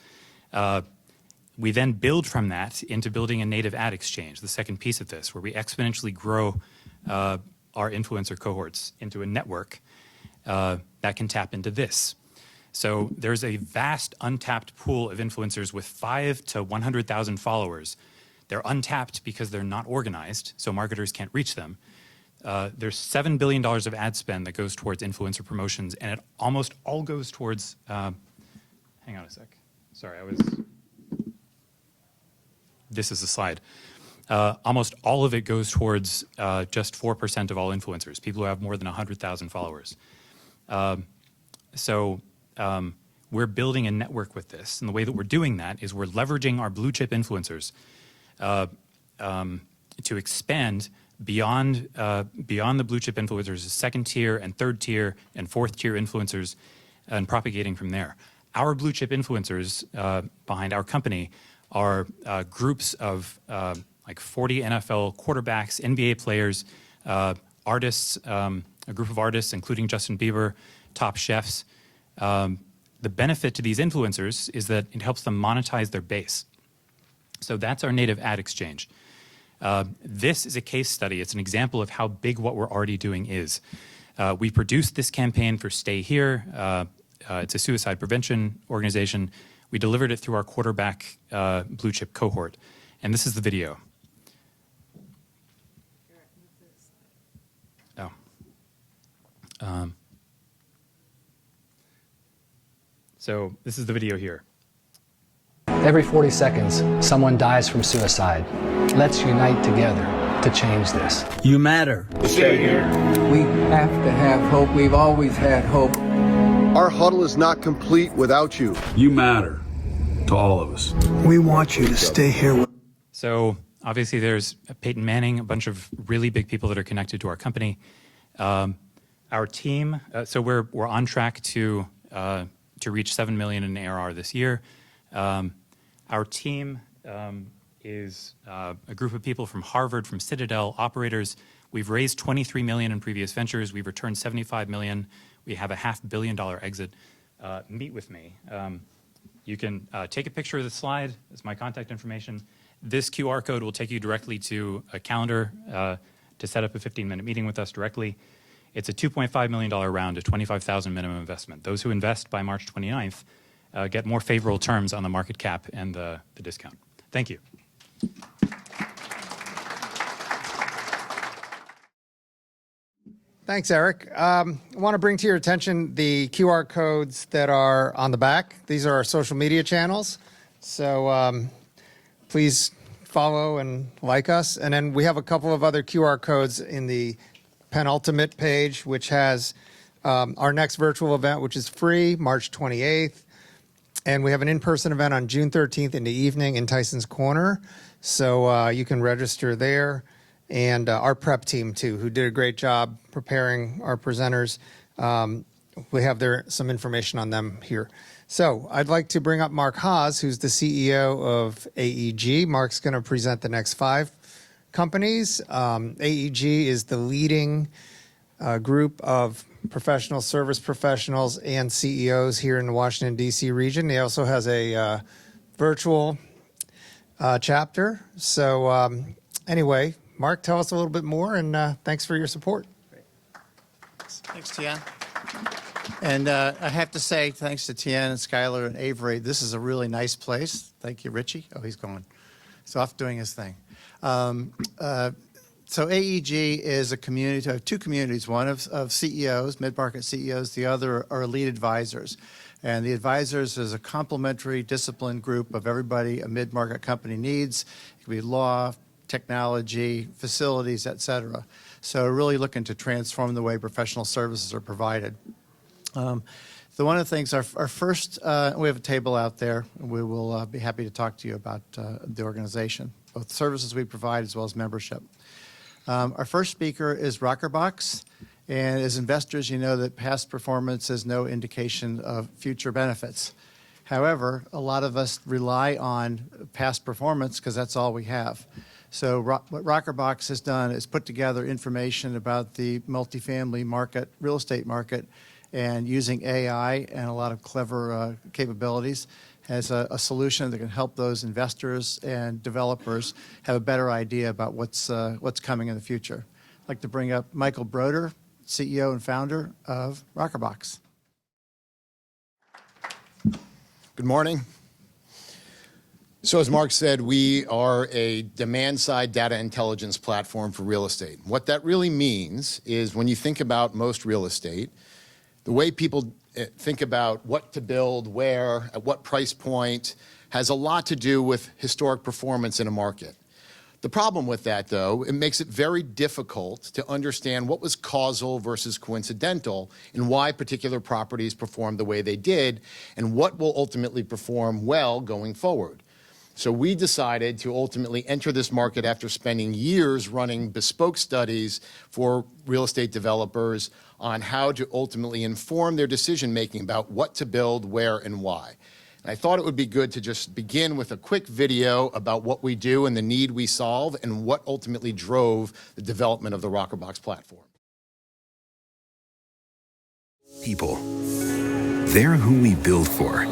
We then build from that into building a native ad exchange, the second piece of this, where we exponentially grow our influencer cohorts into a network that can tap into this. So there's a vast untapped pool of influencers with 5 to 100,000 followers. They're untapped because they're not organized, so marketers can't reach them. There's $7 billion of ad spend that goes towards influencer promotions, and it almost all goes towards, hang on a sec. Sorry, this is the slide. Almost all of it goes towards just 4% of all influencers, people who have more than 100,000 followers. We're building a network with this, and the way that we're doing that is we're leveraging our blue chip influencers to expand beyond the blue chip influencers, second tier and third tier and fourth tier influencers, and propagating from there. Our blue chip influencers behind our company are groups of like 40 NFL quarterbacks, NBA players, artists, a group of artists, including Justin Bieber, top chefs. The benefit to these influencers is that it helps them monetize their base. So that's our native ad exchange. This is a case study. It's an example of how big what we're already doing is. We produced this campaign for Stay Here. It's a suicide prevention organization. We delivered it through our quarterback blue chip cohort. And this is the video. Oh. So this is the video here. Every 40 seconds, someone dies from suicide. Let's unite together to change this. You matter. Stay here. We have to have hope. We've always had hope. Our huddle is not complete without you. You matter to all of us. We want you to stay here. So obviously there's Peyton Manning, a bunch of really big people that are connected to our company. Our team, so we're on track to reach 7 million in ARR this year. Our team is a group of people from Harvard, from Citadel, operators. We've raised 23 million in previous ventures. We've returned 75 million. We have a $500 million exit. Meet with me. You can take a picture of the slide. It's my contact information. This QR code will take you directly to a calendar to set up a 15-minute meeting with us directly. It's a $2.5 million round, a $25,000 minimum investment. Those who invest by March 29th get more favorable terms on the market cap and the discount. Thank you. Thanks, Eric. I want to bring to your attention the QR codes that are on the back. These are our social media channels. So please follow and like us. And then we have a couple of other QR codes in the penultimate page, which has our next virtual event, which is free, March 28th. And we have an in-person event on June 13th in the evening in Tyson's Corner. So you can register there. And our prep team, too, who did a great job preparing our presenters. We have some information on them here. So I'd like to bring up Mark Haas, who's the CEO of AEG. Mark's going to present the next 5 companies. AEG is the leading group of professional service professionals and CEOs here in the Washington, D.C. region. He also has a virtual chapter. So anyway, Mark, tell us a little bit more, and thanks for your support. Thanks, Tian. And I have to say, thanks to Tian and Skylar and Avery, this is a really nice place. Thank you, Richie. Oh, he's gone. He's off doing his thing. So AEG is a community of 2 communities, one of CEOs, mid-market CEOs, the other are lead advisors. And the advisors is a complementary discipline group of everybody a mid-market company needs. It could be law, technology, facilities, et cetera. So we're really looking to transform the way professional services are provided. So one of the things, our first, we have a table out there. We will be happy to talk to you about the organization, both services we provide as well as membership. Our first speaker is Rockerbox, And as investors, you know that past performance is no indication of future benefits. However, a lot of us rely on past performance because that's all we have. So what Rockerbox has done is put together information about the multifamily market, real estate market, and using AI and a lot of clever capabilities as a solution that can help those investors and developers have a better idea about what's coming in the future. I'd like to bring up Michael Broder, CEO and founder of Rockerbox. Good morning. So as Mark said, we are a demand-side data intelligence platform for real estate. What that really means is when you think about most real estate, the way people think about what to build, where, at what price point, has a lot to do with historic performance in a market. The problem with that, though, it makes it very difficult to understand what was causal versus coincidental and why particular properties performed the way they did and what will ultimately perform well going forward. So we decided to ultimately enter this market after spending years running bespoke studies for real estate developers on how to ultimately inform their decision-making about what to build, where, and why. And I thought it would be good to just begin with a quick video about what we do and the need we solve and what ultimately drove the development of the Rockerbox platform. People. They're who we build for.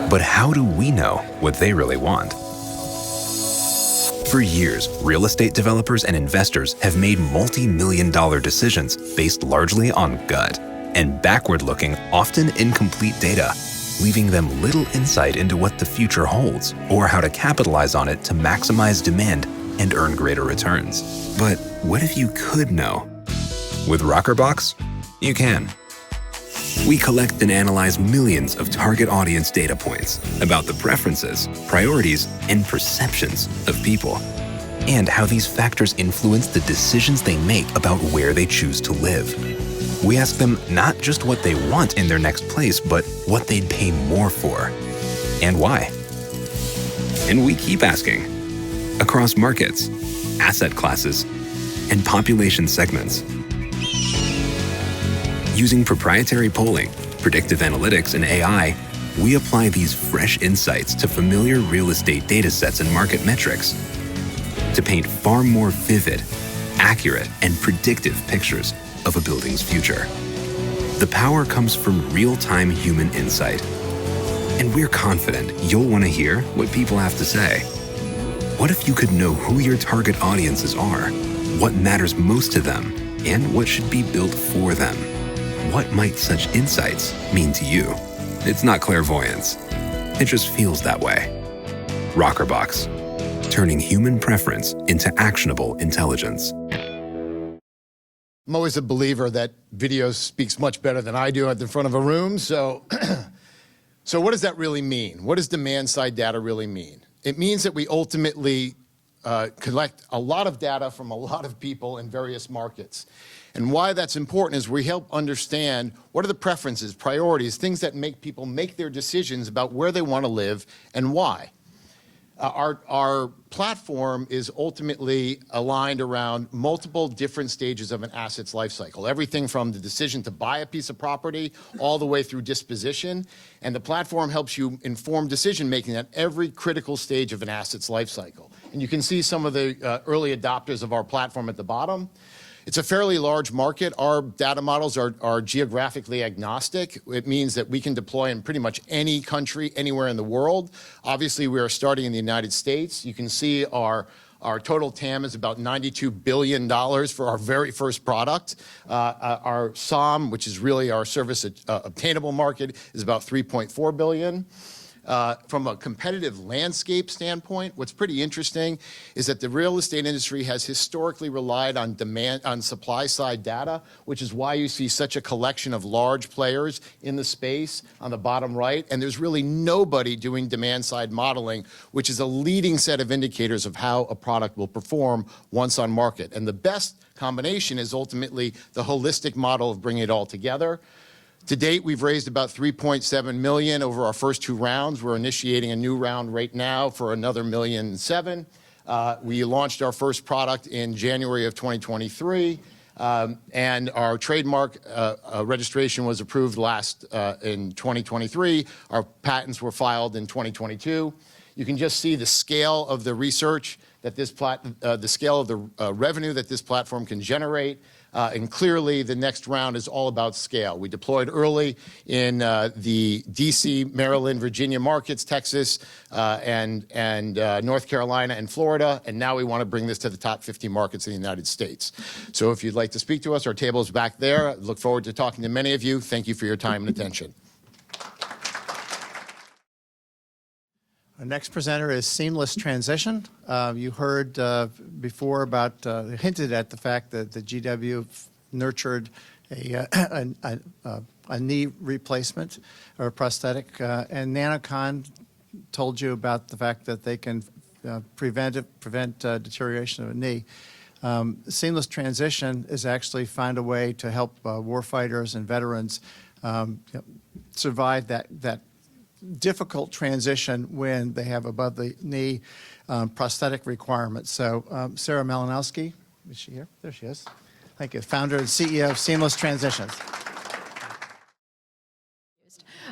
But how do we know what they really want? For years, real estate developers and investors have made multi-million-dollar decisions based largely on gut and backward-looking, often incomplete data, leaving them little insight into what the future holds or how to capitalize on it to maximize demand and earn greater returns. But what if you could know? With Rockerbox, you can. We collect and analyze millions of target audience data points about the preferences, priorities, and perceptions of people, and how these factors influence the decisions they make about where they choose to live. We ask them not just what they want in their next place, but what they'd pay more for, and why. And we keep asking, across markets, asset classes, and population segments. Using proprietary polling, predictive analytics, and AI, we apply these fresh insights to familiar real estate data sets and market metrics to paint far more vivid, accurate, and predictive pictures of a building's future. The power comes from real-time human insight, and we're confident you'll want to hear what people have to say. What if you could know who your target audiences are, what matters most to them, and what should be built for them? What might such insights mean to you? It's not clairvoyance. It just feels that way. Rockerbox, turning human preference into actionable intelligence. I'm always a believer that video speaks much better than I do at the front of a room. So what does that really mean? What does demand-side data really mean? It means that we ultimately collect a lot of data from a lot of people in various markets. And why that's important is we help understand what are the preferences, priorities, things that make people make their decisions about where they want to live and why. Our platform is ultimately aligned around multiple different stages of an asset's life cycle, everything from the decision to buy a piece of property all the way through disposition. And the platform helps you inform decision-making at every critical stage of an asset's life cycle. And you can see some of the early adopters of our platform at the bottom. It's a fairly large market. Our data models are geographically agnostic. It means that we can deploy in pretty much any country, anywhere in the world. Obviously, we are starting in the United States. You can see our total TAM is about $92 billion for our very first product. Our SOM, which is really our service obtainable market, is about $3.4 billion. From a competitive landscape standpoint, what's pretty interesting is that the real estate industry has historically relied on supply-side data, which is why you see such a collection of large players in the space on the bottom right. And there's really nobody doing demand-side modeling, which is a leading set of indicators of how a product will perform once on market. And the best combination is ultimately the holistic model of bringing it all together. To date, we've raised about $3.7 million over our first two rounds. We're initiating a new round right now for another $1.7 million. We launched our first product in January of 2023. And our trademark registration was approved last in 2023. Our patents were filed in 2022. You can just see the scale of the research that the scale of the revenue that this platform can generate. And clearly, the next round is all about scale. We deployed early in the DC, Maryland, Virginia markets, Texas, and North Carolina and Florida, and now we want to bring this to the top 50 markets in the United States. So if you'd like to speak to us, our table is back there. I look forward to talking to many of you. Thank you for your time and attention. Our next presenter is Seamless Transition. You heard before about, hinted at the fact that the GW nurtured a knee replacement or a prosthetic, and NanoCon told you about the fact that they can prevent deterioration of a knee. Seamless Transition is actually find a way to help warfighters and veterans survive that difficult transition when they have above the knee prosthetic requirements. So Sarah Malinowski, is she here? There she is. Thank you. Founder and CEO of Seamless Transitions.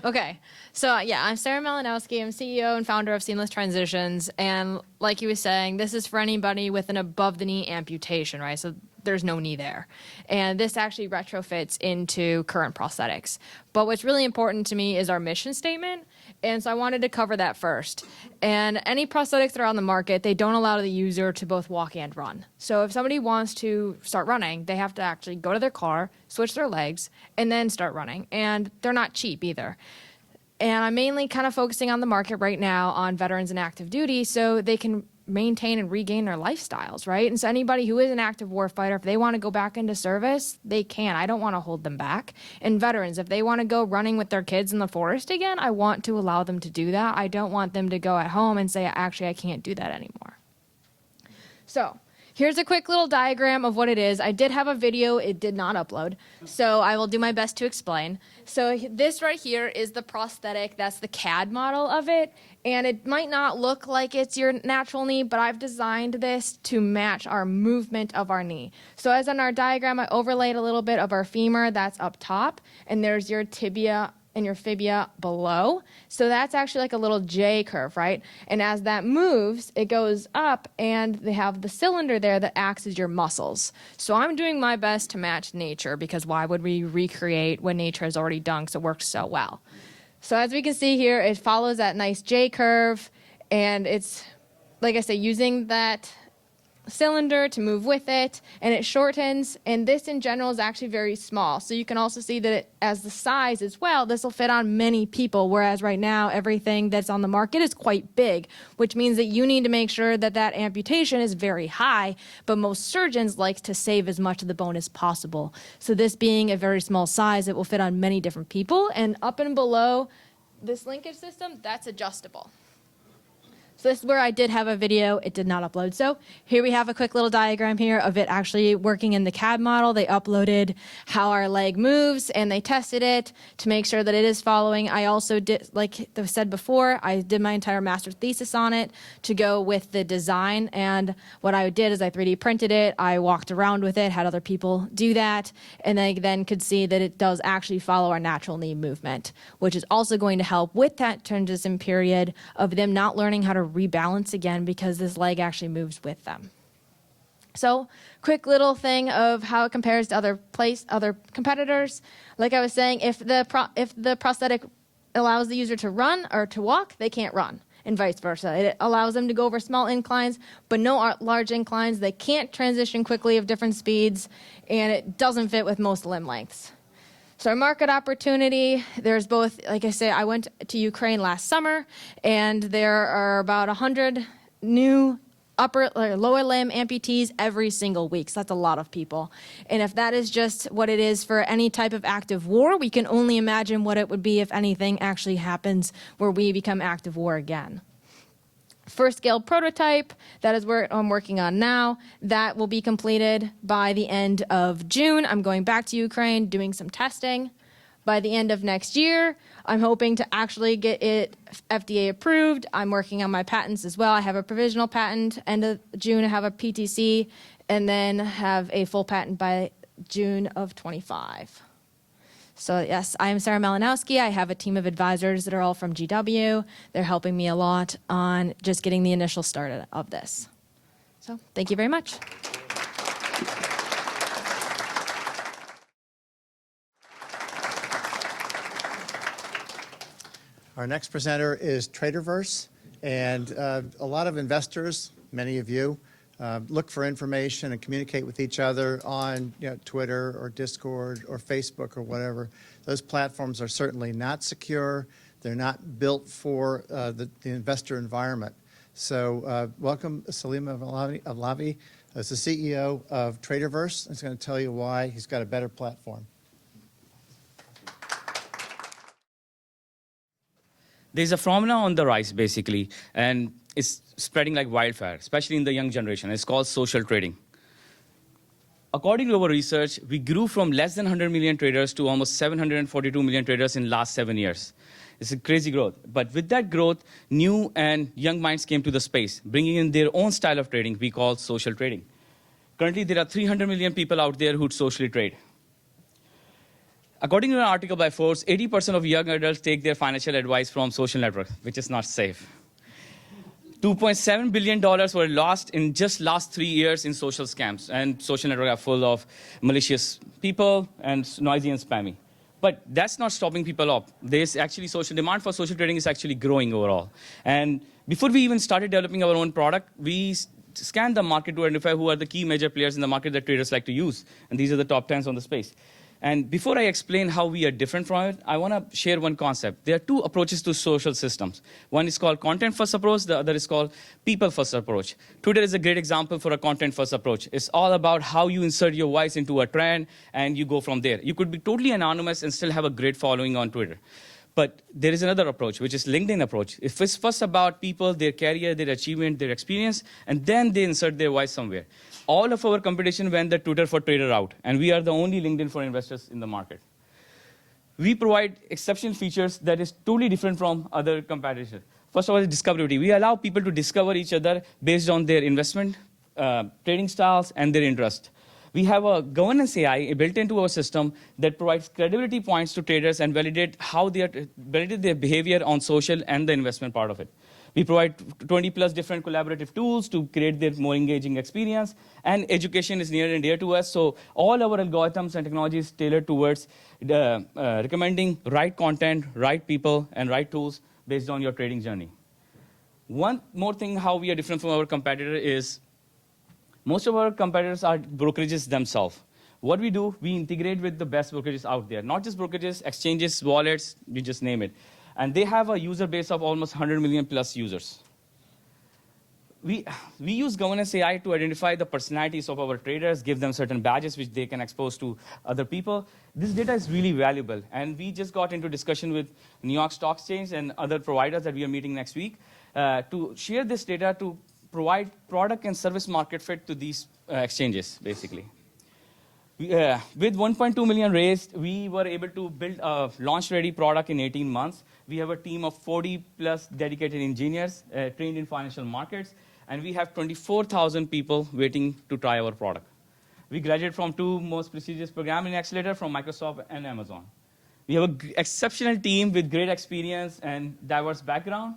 Okay, so yeah, I'm Sarah Malinowski. I'm CEO and founder of Seamless Transitions. And like you were saying, this is for anybody with an above the knee amputation, right? So there's no knee there. And this actually retrofits into current prosthetics. But what's really important to me is our mission statement. And so I wanted to cover that first. And any prosthetics that are on the market, they don't allow the user to both walk and run. So if somebody wants to start running, they have to actually go to their car, switch their legs, and then start running. And they're not cheap either. And I'm mainly kind of focusing on the market right now on veterans and active duty so they can maintain and regain their lifestyles, right? And so anybody who is an active warfighter, if they want to go back into service, they can. I don't want to hold them back. And veterans, if they want to go running with their kids in the forest again, I want to allow them to do that. I don't want them to go at home and say, actually, I can't do that anymore. So here's a quick little diagram of what it is. I did have a video. It did not upload. So I will do my best to explain. So this right here is the prosthetic. That's the CAD model of it. And it might not look like it's your natural knee, but I've designed this to match our movement of our knee. So as on our diagram, I overlaid a little bit of our femur. That's up top. And there's your tibia and your fibia below. So that's actually like a little J curve, right? And as that moves, it goes up and they have the cylinder there that acts as your muscles. So I'm doing my best to match nature because why would we recreate when nature has already done because it works so well. So as we can see here, it follows that nice J curve and it's, like I say, using that cylinder to move with it, and it shortens, and this in general is actually very small. So you can also see that it, as the size as well, this will fit on many people, whereas right now everything that's on the market is quite big, which means that you need to make sure that that amputation is very high, but most surgeons like to save as much of the bone as possible. So this being a very small size, it will fit on many different people, and up and below this linkage system, that's adjustable. So this is where I did have a video. It did not upload. So here we have a quick little diagram here of it actually working in the CAD model. They uploaded how our leg moves and they tested it to make sure that it is following. I also did, like I said before, I did my entire master's thesis on it to go with the design. And what I did is I 3D printed it. I walked around with it, had other people do that. And they then could see that it does actually follow our natural knee movement, which is also going to help with that transition period of them not learning how to rebalance again because this leg actually moves with them. So quick little thing of how it compares to other competitors. Like I was saying, if the prosthetic allows the user to run or to walk, they can't run, and vice versa. It allows them to go over small inclines, but no large inclines. They can't transition quickly of different speeds, and it doesn't fit with most limb lengths. So our market opportunity, there's both, like I say, I went to Ukraine last summer, and there are about 100 new upper or lower limb amputees every single week. So that's a lot of people. And if that is just what it is for any type of active war, we can only imagine what it would be if anything actually happens where we become active war again. First scale prototype, that is where I'm working on now. That will be completed by the end of June. I'm going back to Ukraine, doing some testing. By the end of next year, I'm hoping to actually get it FDA approved. I'm working on my patents as well. I have a provisional patent. End of June, I have a PTC, and then have a full patent by June of 25. So yes, I am Sarah Malinowski. I have a team of advisors that are all from GW. They're helping me a lot on just getting the initial start of this. So thank you very much. Our next presenter is Traderverse, and a lot of investors, many of you, look for information and communicate with each other on Twitter or Discord or Facebook or whatever. Those platforms are certainly not secure. They're not built for the investor environment. So welcome Salim Avlavi as the CEO of Traderverse. He's going to tell you why he's got a better platform. There's a phenomenon on the rise, basically, and it's spreading like wildfire, especially in the young generation. It's called social trading. According to our research, we grew from less than 100 million traders to almost 742 million traders in the last 7 years. It's a crazy growth. But with that growth, new and young minds came to the space, bringing in their own style of trading we call social trading. Currently, there are 300 million people out there who socially trade. According to an article by Forbes, 80% of young adults take their financial advice from social networks, which is not safe. $2.7 billion were lost in just last 3 years in social scams, and social networks are full of malicious people and noisy and spammy. But that's not stopping people up. There's actually social demand for social trading is actually growing overall. And before we even started developing our own product, we scanned the market to identify who are the key major players in the market that traders like to use. And these are the top 10s on the space. And before I explain how we are different from it, I want to share one concept. There are two approaches to social systems. One is called content-first approach. The other is called people-first approach. Twitter is a great example for a content-first approach. It's all about how you insert your voice into a trend, and you go from there. You could be totally anonymous and still have a great following on Twitter. But there is another approach, which is LinkedIn approach. It's first about people, their career, their achievement, their experience, and then they insert their voice somewhere. All of our competition went the Twitter for trader route, and we are the only LinkedIn for investors in the market. We provide exceptional features that is totally different from other competitors. First of all, is discoverability. We allow people to discover each other based on their investment, trading styles, and their interest. We have a governance AI built into our system that provides credibility points to traders and validate their behavior on social and the investment part of it. We provide 20+ different collaborative tools to create their more engaging experience, and education is near and dear to us. So all our algorithms and technologies tailored towards recommending right content, right people, and right tools based on your trading journey. One more thing how we are different from our competitor is most of our competitors are brokerages themselves. What we do, we integrate with the best brokerages out there. Not just brokerages, exchanges, wallets, you just name it. And they have a user base of almost 100 million plus users. We use governance AI to identify the personalities of our traders, give them certain badges which they can expose to other people. This data is really valuable. And we just got into discussion with New York Stock Exchange and other providers that we are meeting next week to share this data to provide product and service market fit to these exchanges, basically. With 1.2 million raised, we were able to build a launch-ready product in 18 months. We have a team of 40+ dedicated engineers trained in financial markets, and we have 24,000 people waiting to try our product. We graduated from 2 most prestigious programming accelerator from Microsoft and Amazon. We have an exceptional team with great experience and diverse background.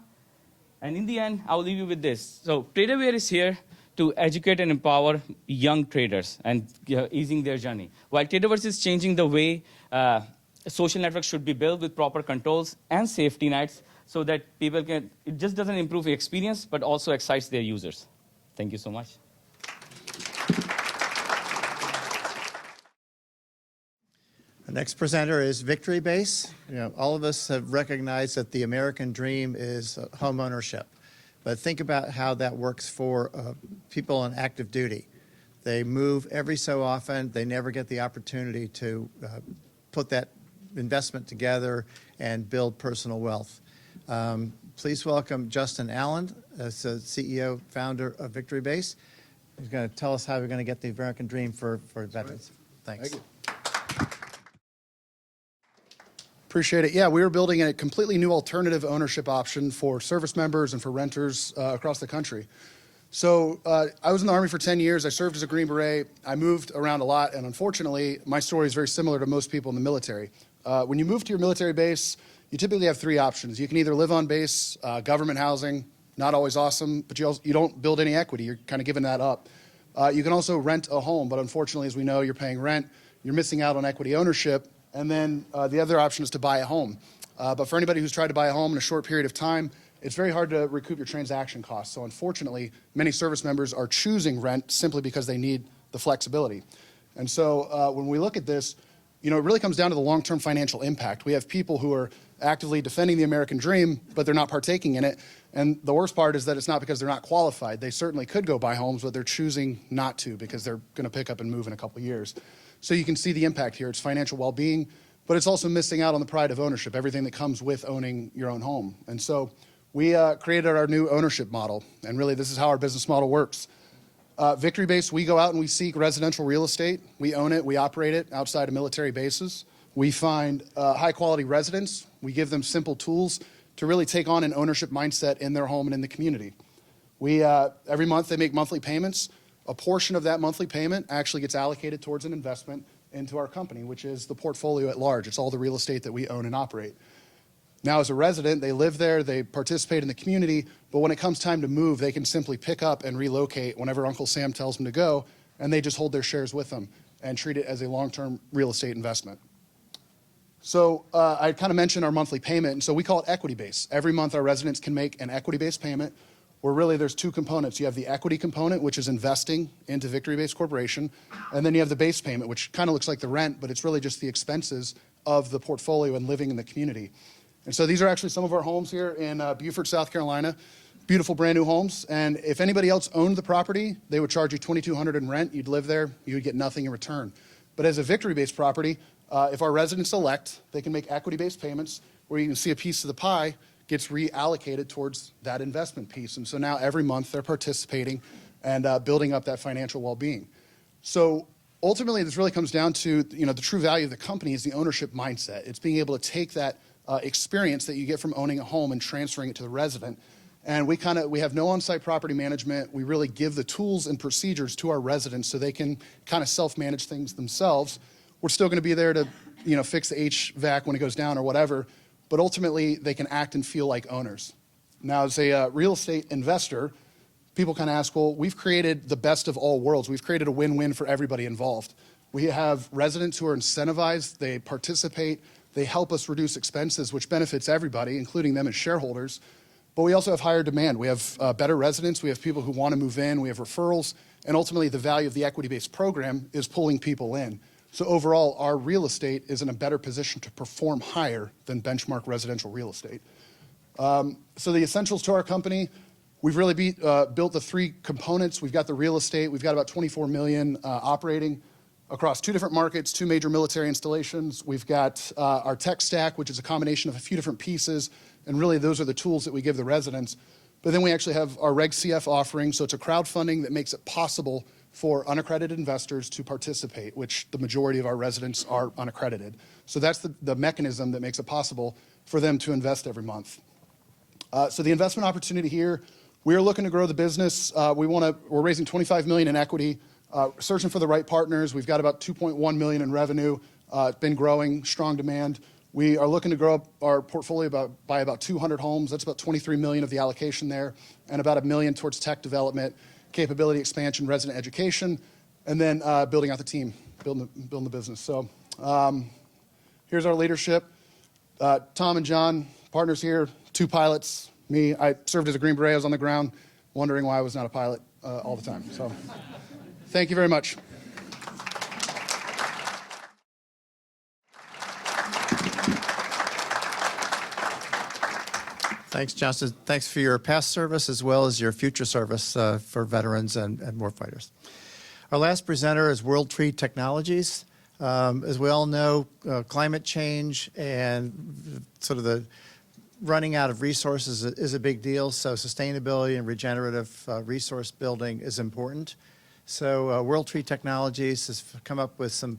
And in the end, I'll leave you with this. So TraderWare is here to educate and empower young traders and easing their journey. While Traderverse is changing the way social networks should be built with proper controls and safety nets so that people can, it just doesn't improve the experience, but also excites their users. Thank you so much. The next presenter is Victory Base. All of us have recognized that the American dream is home ownership. But think about how that works for people on active duty. They move every so often. They never get the opportunity to put that investment together and build personal wealth. Please welcome Justin Allen, as the CEO, founder of Victory Base. He's going to tell us how we're going to get the American dream for veterans. Thanks. Thank you. Appreciate it. Yeah, we are building a completely new alternative ownership option for service members and for renters across the country. So I was in the Army for 10 years. I served as a Green Beret. I moved around a lot, and unfortunately, my story is very similar to most people in the military. When you move to your military base, you typically have three options. You can either live on base, government housing, not always awesome, but you don't build any equity. You're kind of giving that up. You can also rent a home, but unfortunately, as we know, you're paying rent. You're missing out on equity ownership. And then the other option is to buy a home. But for anybody who's tried to buy a home in a short period of time, it's very hard to recoup your transaction costs. So unfortunately, many service members are choosing rent simply because they need the flexibility. And so when we look at this, it really comes down to the long-term financial impact. We have people who are actively defending the American dream, but they're not partaking in it. And the worst part is that it's not because they're not qualified. They certainly could go buy homes, but they're choosing not to because they're going to pick up and move in a couple of years. So you can see the impact here. It's financial well-being, but it's also missing out on the pride of ownership, everything that comes with owning your own home. And so we created our new ownership model, and really this is how our business model works. Victory Base, we go out and we seek residential real estate. We own it, we operate it outside of military bases. We find high-quality residents. We give them simple tools to really take on an ownership mindset in their home and in the community. Every month they make monthly payments. A portion of that monthly payment actually gets allocated towards an investment into our company, which is the portfolio at large. It's all the real estate that we own and operate. Now, as a resident, they live there, they participate in the community, but when it comes time to move, they can simply pick up and relocate whenever Uncle Sam tells them to go, and they just hold their shares with them and treat it as a long-term real estate investment. So I kind of mentioned our monthly payment, and so we call it equity base. Every month, our residents can make an equity-based payment where really there's two components. You have the equity component, which is investing into Victory Base Corporation, and then you have the base payment, which kind of looks like the rent, but it's really just the expenses of the portfolio and living in the community. And so these are actually some of our homes here in Beaufort, South Carolina. Beautiful brand new homes. And if anybody else owned the property, they would charge you $2,200 in rent. You'd live there. You would get nothing in return. But as a Victory-based property, if our residents elect, they can make equity-based payments where you can see a piece of the pie gets reallocated towards that investment piece. And so now every month they're participating and building up that financial well-being. So ultimately, this really comes down to, the true value of the company is the ownership mindset. It's being able to take that experience that you get from owning a home and transferring it to the resident. And we have no on-site property management. We really give the tools and procedures to our residents so they can kind of self-manage things themselves. We're still going to be there to, fix the HVAC when it goes down or whatever, but ultimately they can act and feel like owners. Now, as a real estate investor, people kind of ask, well, we've created the best of all worlds. We've created a win-win for everybody involved. We have residents who are incentivized, they participate, they help us reduce expenses, which benefits everybody, including them as shareholders. But we also have higher demand. We have better residents. We have people who want to move in. We have referrals. And ultimately, the value of the equity-based program is pulling people in. So overall, our real estate is in a better position to perform higher than benchmark residential real estate. So the essentials to our company, we've really built the three components. We've got the real estate. We've got about 24 million operating across two different markets, two major military installations. We've got our tech stack, which is a combination of a few different pieces, and really those are the tools that we give the residents. But then we actually have our Reg CF offering, so it's a crowdfunding that makes it possible for unaccredited investors to participate, which the majority of our residents are unaccredited. So that's the mechanism that makes it possible for them to invest every month. So the investment opportunity here, we are looking to grow the business. We're raising $25 million in equity. Searching for the right partners. We've got about $2.1 million in revenue. It's been growing, strong demand. We are looking to grow our portfolio by about 200 homes. That's about $23 million of the allocation there, and about $1 million towards tech development, capability expansion, resident education, and then building out the team, building the business. So here's our leadership. Tom and John, partners here, two pilots. Me, I served as a Green Beret. I was on the ground, wondering why I was not a pilot all the time. So. Thank you very much. Thanks, Johnson. Thanks for your past service as well as your future service for veterans and warfighters. Our last presenter is WorldTree Technologies. As we all know, climate change and sort of the running out of resources is a big deal, so sustainability and regenerative resource building is important. So WorldTree Technologies has come up with some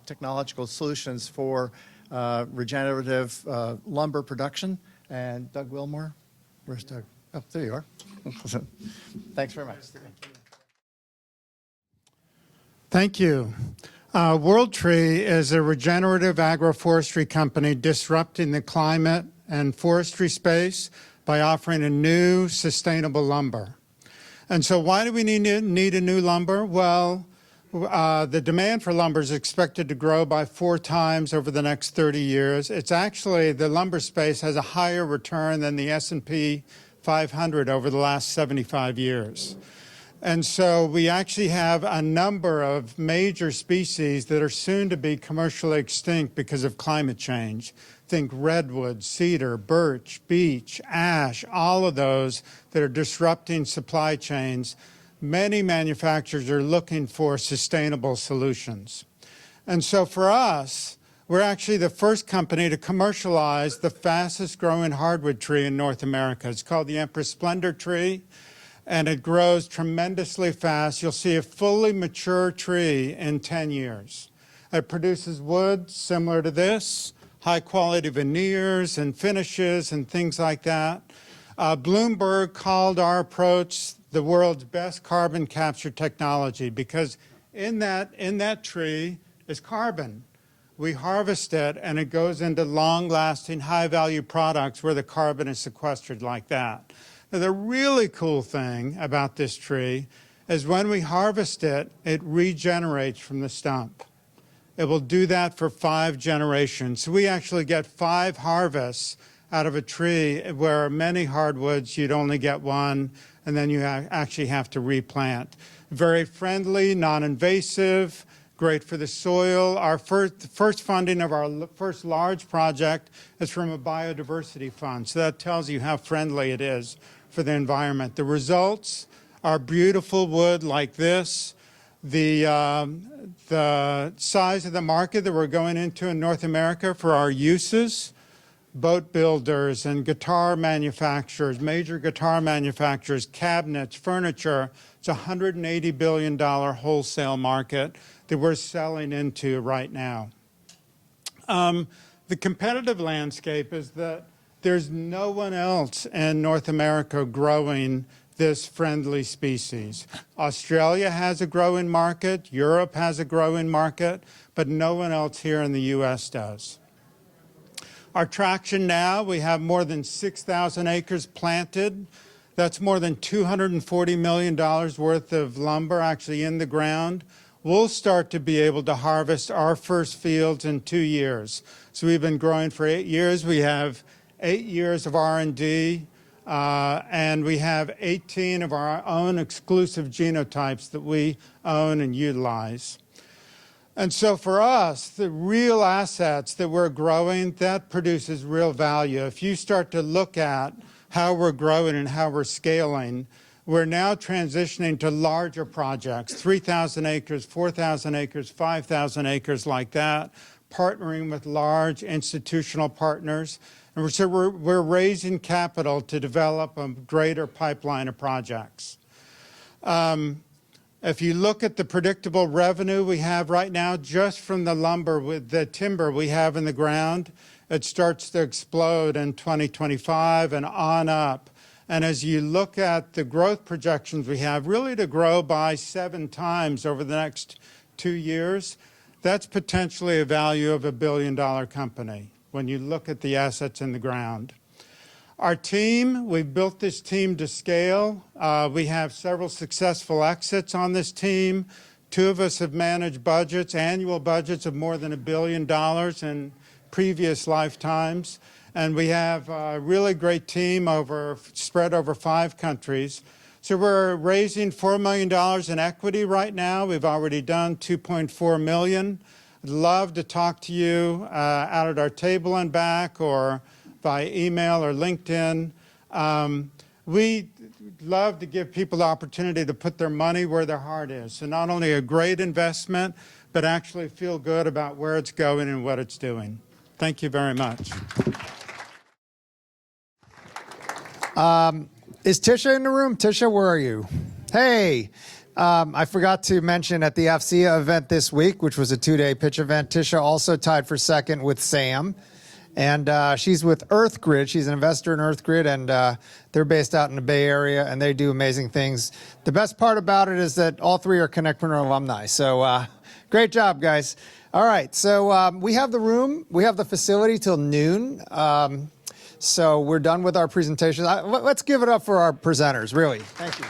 technological solutions for regenerative lumber production. And Doug Wilmore, where's Doug? Oh, there you are. Thanks very much. Thank you. WorldTree is a regenerative agroforestry company disrupting the climate and forestry space by offering a new sustainable lumber. And so why do we need a new lumber? Well, the demand for lumber is expected to grow by 4 times over the next 30 years. It's actually, the lumber space has a higher return than the S&P 500 over the last 75 years. And so we actually have a number of major species that are soon to be commercially extinct because of climate change. Think redwood, cedar, birch, beech, ash, all of those that are disrupting supply chains. Many manufacturers are looking for sustainable solutions. And so for us, we're actually the first company to commercialize the fastest growing hardwood tree in North America. It's called the Empress Splendor tree, and it grows tremendously fast. You'll see a fully mature tree in 10 years. It produces wood similar to this, high quality veneers and finishes and things like that. Bloomberg called our approach the world's best carbon capture technology because in that tree is carbon. We harvest it and it goes into long-lasting, high-value products where the carbon is sequestered like that. Now, the really cool thing about this tree is when we harvest it, it regenerates from the stump. It will do that for 5 generations. So we actually get 5 harvests out of a tree where many hardwoods you'd only get 1, and then you actually have to replant. Very friendly, non-invasive, great for the soil. Our first funding of our first large project is from a biodiversity fund. So that tells you how friendly it is for the environment. The results are beautiful wood like this. The size of the market that we're going into in North America for our uses, boat builders and guitar manufacturers, major guitar manufacturers, cabinets, furniture. It's a $180 billion wholesale market that we're selling into right now. The competitive landscape is that there's no one else in North America growing this friendly species. Australia has a growing market, Europe has a growing market, but no one else here in the US does. Our traction now, we have more than 6,000 acres planted. That's more than $240 million worth of lumber actually in the ground. We'll start to be able to harvest our first fields in 2 years. So we've been growing for 8 years. We have 8 years of R&D, and we have 18 of our own exclusive genotypes that we own and utilize. And so for us, the real assets that we're growing, that produces real value. If you start to look at how we're growing and how we're scaling, we're now transitioning to larger projects, 3,000 acres, 4,000 acres, 5,000 acres like that, partnering with large institutional partners. And so we're raising capital to develop a greater pipeline of projects. If you look at the predictable revenue we have right now, just from the lumber with the timber we have in the ground, it starts to explode in 2025 and on up. And as you look at the growth projections we have, really to grow by 7 times over the next 2 years, that's potentially a value of $1 billion company when you look at the assets in the ground. Our team, we've built this team to scale. We have several successful exits on this team. 2 of us have managed budgets, annual budgets of more than $1 billion in previous lifetimes. And we have a really great team spread over 5 countries. So we're raising $4 million in equity right now. We've already done $2.4 million. I'd love to talk to you out at our table and back or by email or LinkedIn. We love to give people the opportunity to put their money where their heart is. So not only a great investment, but actually feel good about where it's going and what it's doing. Thank you very much. Is Tisha in the room? Tisha, where are you? Hey, I forgot to mention at the FCA event this week, which was a 2-day pitch event, Tisha also tied for second with Sam. And she's with EarthGrid. She's an investor in EarthGrid, and they're based out in the Bay Area, and they do amazing things. The best part about it is that all three are CONNECTpreneur alumni. So great job, guys. All right, so we have the room. We have the facility till noon. So we're done with our presentations. Let's give it up for our presenters, really. Thank you.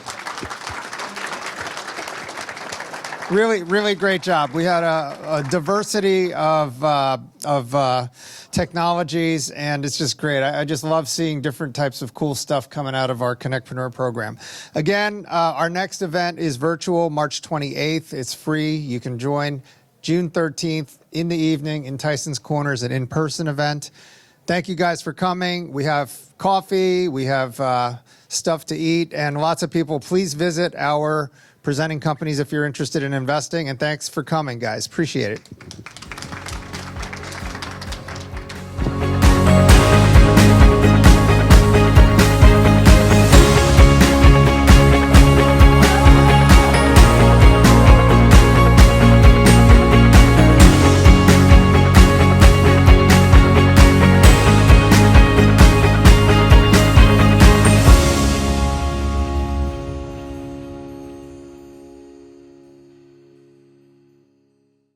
Really, really great job. We had a diversity of technologies, and it's just great. I just love seeing different types of cool stuff coming out of our CONNECTpreneur program. Again, our next event is virtual, March 28th. It's free. You can join June 13th in the evening in Tyson's Corners, an in-person event. Thank you guys for coming. We have coffee, we have stuff to eat, and lots of people. Please visit our presenting companies if you're interested in investing, and thanks for coming, guys. Appreciate it.